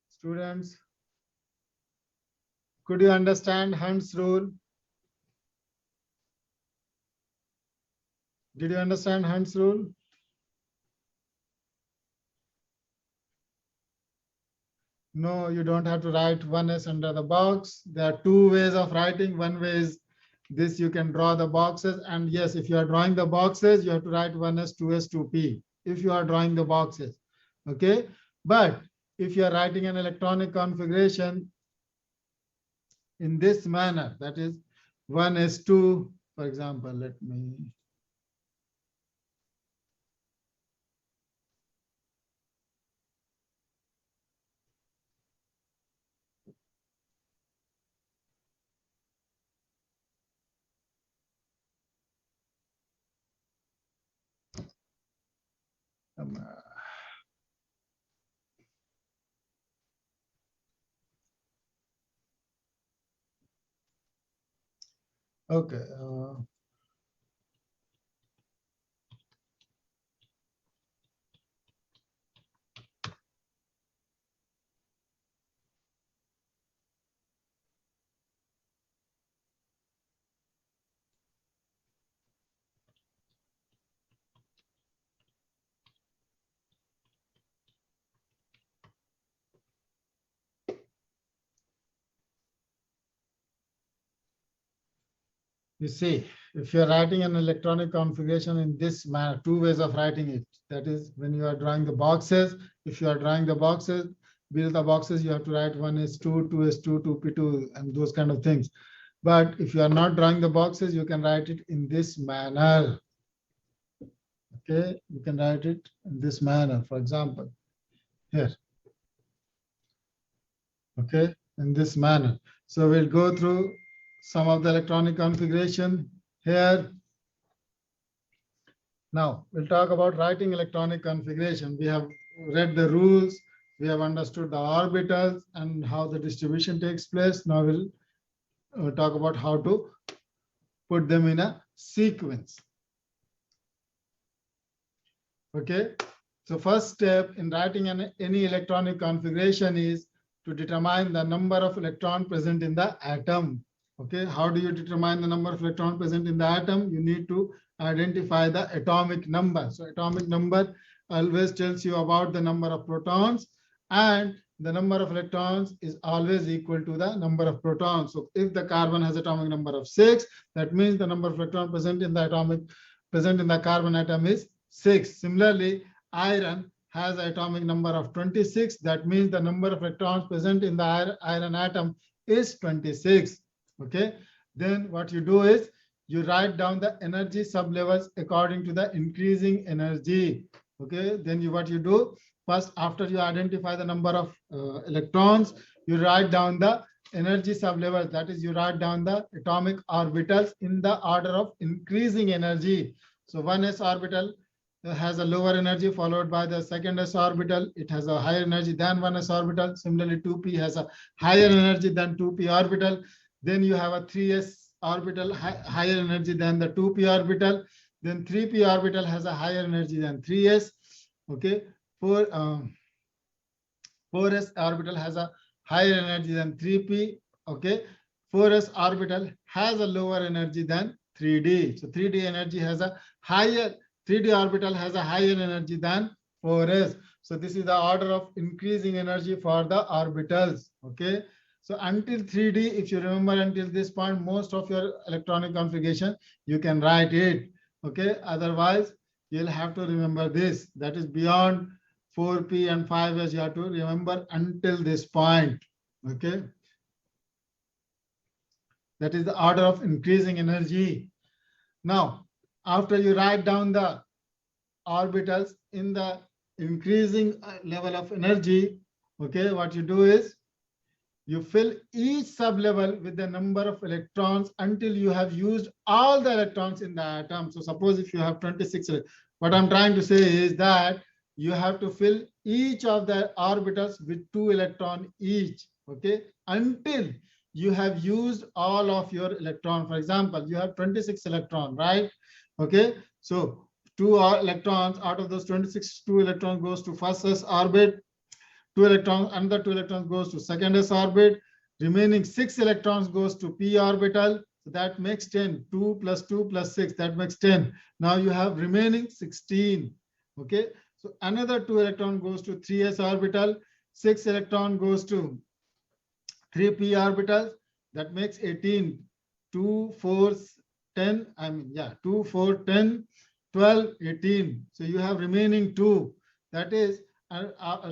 students, could you understand Hund's rule? Did you understand Hund's rule? No, you don't have to write 1s under the box. There are 2 ways of writing. One way is this, you can draw the boxes, and yes, if you are drawing the boxes, you have to write 1s, 2s, 2p if you are drawing the boxes. Okay, but if you are writing an electronic configuration in this manner, that is 1s2, for example, let me okay. You see, if you're writing an electronic configuration in this manner, two ways of writing it. That is, when you are drawing the boxes, if you are drawing the boxes, below the boxes, you have to write 1s2, 2s2, 2p2, and those kind of things. But if you are not drawing the boxes, you can write it in this manner. Okay, you can write it in this manner, for example, here. Okay, in this manner. So we'll go through some of the electronic configuration here. Now we'll talk about writing electronic configuration. We have read the rules, we have understood the orbitals and how the distribution takes place. Now we'll talk about how to put them in a sequence. Okay, so first step in writing any electronic configuration is to determine the number of electrons present in the atom. Okay, how do you determine the number of electrons present in the atom? You need to identify the atomic number. So atomic number always tells you about the number of protons, and the number of electrons is always equal to the number of protons. So if the carbon has atomic number of 6, that means the number of electrons present in the carbon atom is 6. Similarly, iron has an atomic number of 26. That means the number of electrons present in the iron atom is 26. Okay, then what you do is you write down the energy sublevels according to the increasing energy. Okay, then what you do first, after you identify the number of electrons, you write down the energy sublevels. That is, you write down the atomic orbitals in the order of increasing energy. So 1s orbital has a lower energy, followed by the second s orbital. It has a higher energy than 1s orbital. Similarly, 2p has a higher energy than 2p orbital. Then you have a 3s orbital, higher energy than the 2p orbital. Then 3p orbital has a higher energy than 3s. Okay, 4s orbital has a higher energy than 3p. Okay, 4s orbital has a lower energy than 3d. So 3d energy has a higher, 3d orbital has a higher energy than 4s. So this is the order of increasing energy for the orbitals. Okay, so until 3d, if you remember until this point, most of your electronic configuration, you can write it. Okay, otherwise you'll have to remember this. That is beyond 4p and 5s, you have to remember until this point. Okay, that is the order of increasing energy. Now, after you write down the orbitals in the increasing level of energy, okay, what you do is you fill each sublevel with the number of electrons until you have used all the electrons in the atom. So suppose if you have 26, what I'm trying to say is that you have to fill each of the orbitals with 2 electrons each, okay, until you have used all of your electrons. For example, you have 26 electrons, right? Okay, so 2 electrons out of those 26, 2 electrons goes to first s orbit, 2 electrons, another 2 electrons goes to second s orbit, remaining 6 electrons goes to p orbital. So that makes 10. 2 plus 2 plus 6, that makes 10. Now you have remaining 16. Okay, so another 2 electron goes to 3s orbital, 6 electron goes to 3p orbitals. That makes 18. 2, 4, 10. 2, 4, 10, 12, 18. So you have remaining 2. That is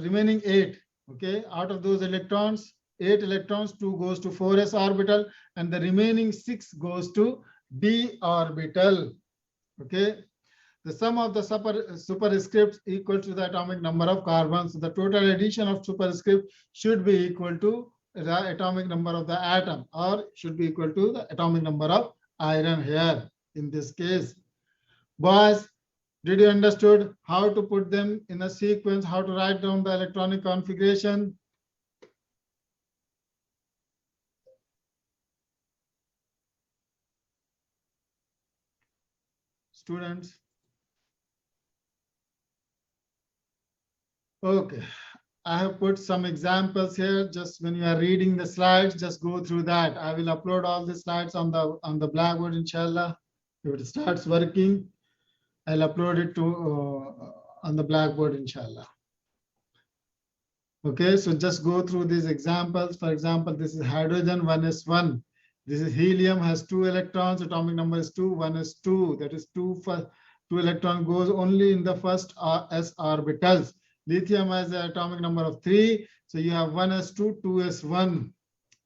remaining 8. Okay, out of those electrons, 8 electrons, 2 goes to 4s orbital, and the remaining 6 goes to d orbital. Okay, the sum of the superscripts equal to the atomic number of carbons. So the total addition of superscript should be equal to the atomic number of the atom, or should be equal to the atomic number of iron here in this case. Boys, did you understood how to put them in a sequence, how to write down the electronic configuration? Students? Okay, I have put some examples here. Just when you are reading the slides, just go through that. I will upload all the slides on the Blackboard, inshallah. If it starts working, I'll upload it to on the Blackboard, inshallah. Okay, so just go through these examples. For example, this is hydrogen 1s1. This is helium, has 2 electrons, atomic number is 2, 1 is 2, that is 2 electron goes only in the first s orbitals. Lithium has an atomic number of 3, so you have 1s2, 2s1.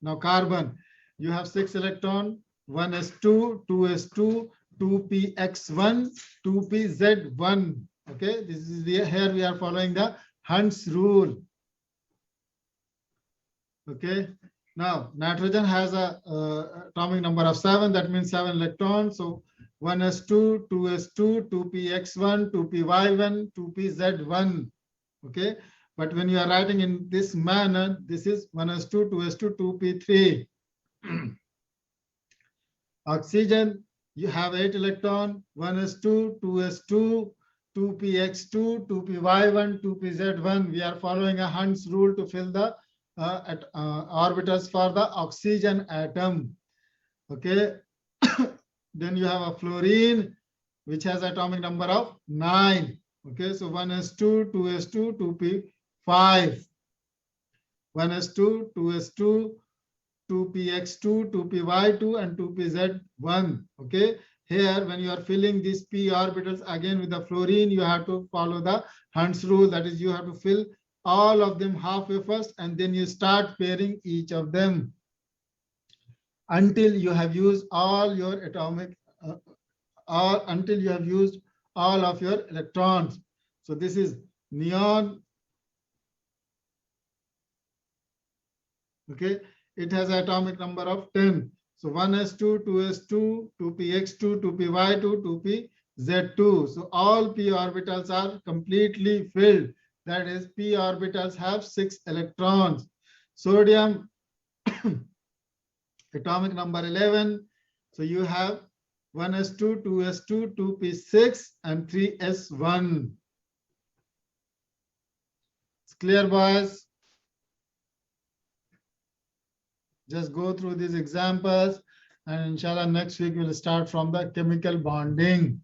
Now carbon, you have 6 electron, 1s2, 2s2, 2px1, 2pz1. Okay, this is here we are following the Hund's rule. Okay, now nitrogen has a atomic number of 7, that means 7 electrons. So 1s2, 2s2, 2px1, 2py1, 2pz1. Okay, but when you are writing in this manner, this is 1s2, 2s2, 2p3. Oxygen, you have 8 electron, 1s2, 2s2, 2px2, 2py1, 2pz1. We are following a Hund's rule to fill the orbitals for the oxygen atom. Okay. Then you have a fluorine, which has atomic number of 9. Okay, so 1s2, 2s2, 2p5. 1s2, 2s2, 2px2, 2py2, and 2pz1. Okay, here when you are filling these p orbitals again with the fluorine, you have to follow the Hund's rule. That is, you have to fill all of them halfway first, and then you start pairing each of them until you have used all your atomic, until you have used all of your electrons. So this is neon. Okay, it has an atomic number of 10. So 1s2, 2s2, 2px2, 2py2, 2pz2. So all p orbitals are completely filled. That is, p orbitals have 6 electrons. Sodium, atomic number 11. So you have 1s2, 2s2, 2p6, and 3s1. It's clear, boys? Just go through these examples, and inshallah next week we'll start from the chemical bonding.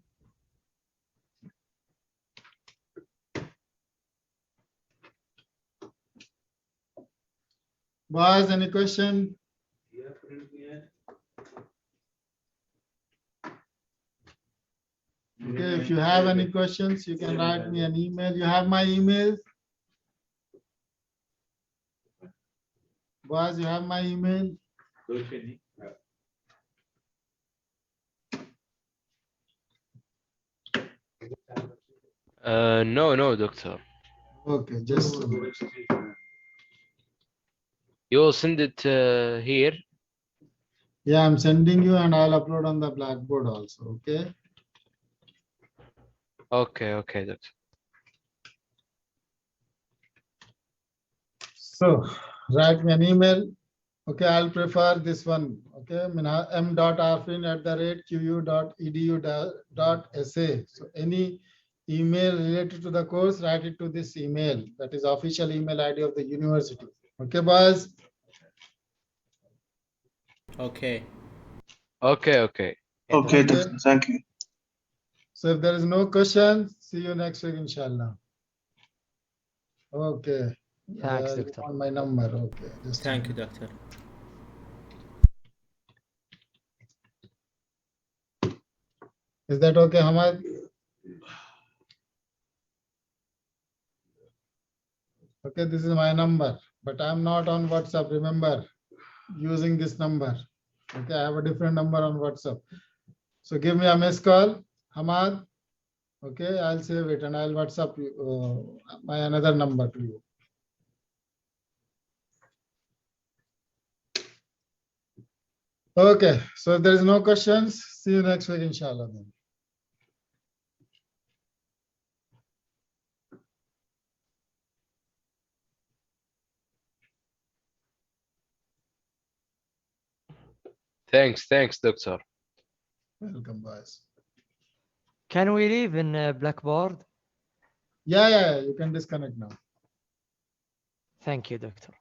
Boys, any question? Okay, if you have any questions, you can write me an email. You have my email? Boys, you have my email? No, doctor. Okay, just You will send it here. yeah, I'm sending you, and I'll upload on the Blackboard also. Okay. Okay, doctor. So write me an email. Okay, I'll prefer this one. Okay, m.arfin@qu.edu.sa. So any email related to the course, write it to this email. That is official email ID of the university. Okay, boys. Okay. Okay. Okay, doctor. Thank you. So if there is no question, see you next week, inshallah. Okay. Thanks, You doctor. want my number? Okay. Just Thank you, doctor. Is that okay, Hamad? Okay, this is my number, but I'm not on WhatsApp. Remember, using this number. Okay, I have a different number on WhatsApp. So give me a missed call, Hamad. Okay, I'll save it and I'll WhatsApp you my another number to you. Okay, so if there is no questions, see you next week, inshallah. Then. Thanks, doctor. Welcome, boys. Can we leave in Blackboard? Yeah, you can disconnect now. Thank you, doctor.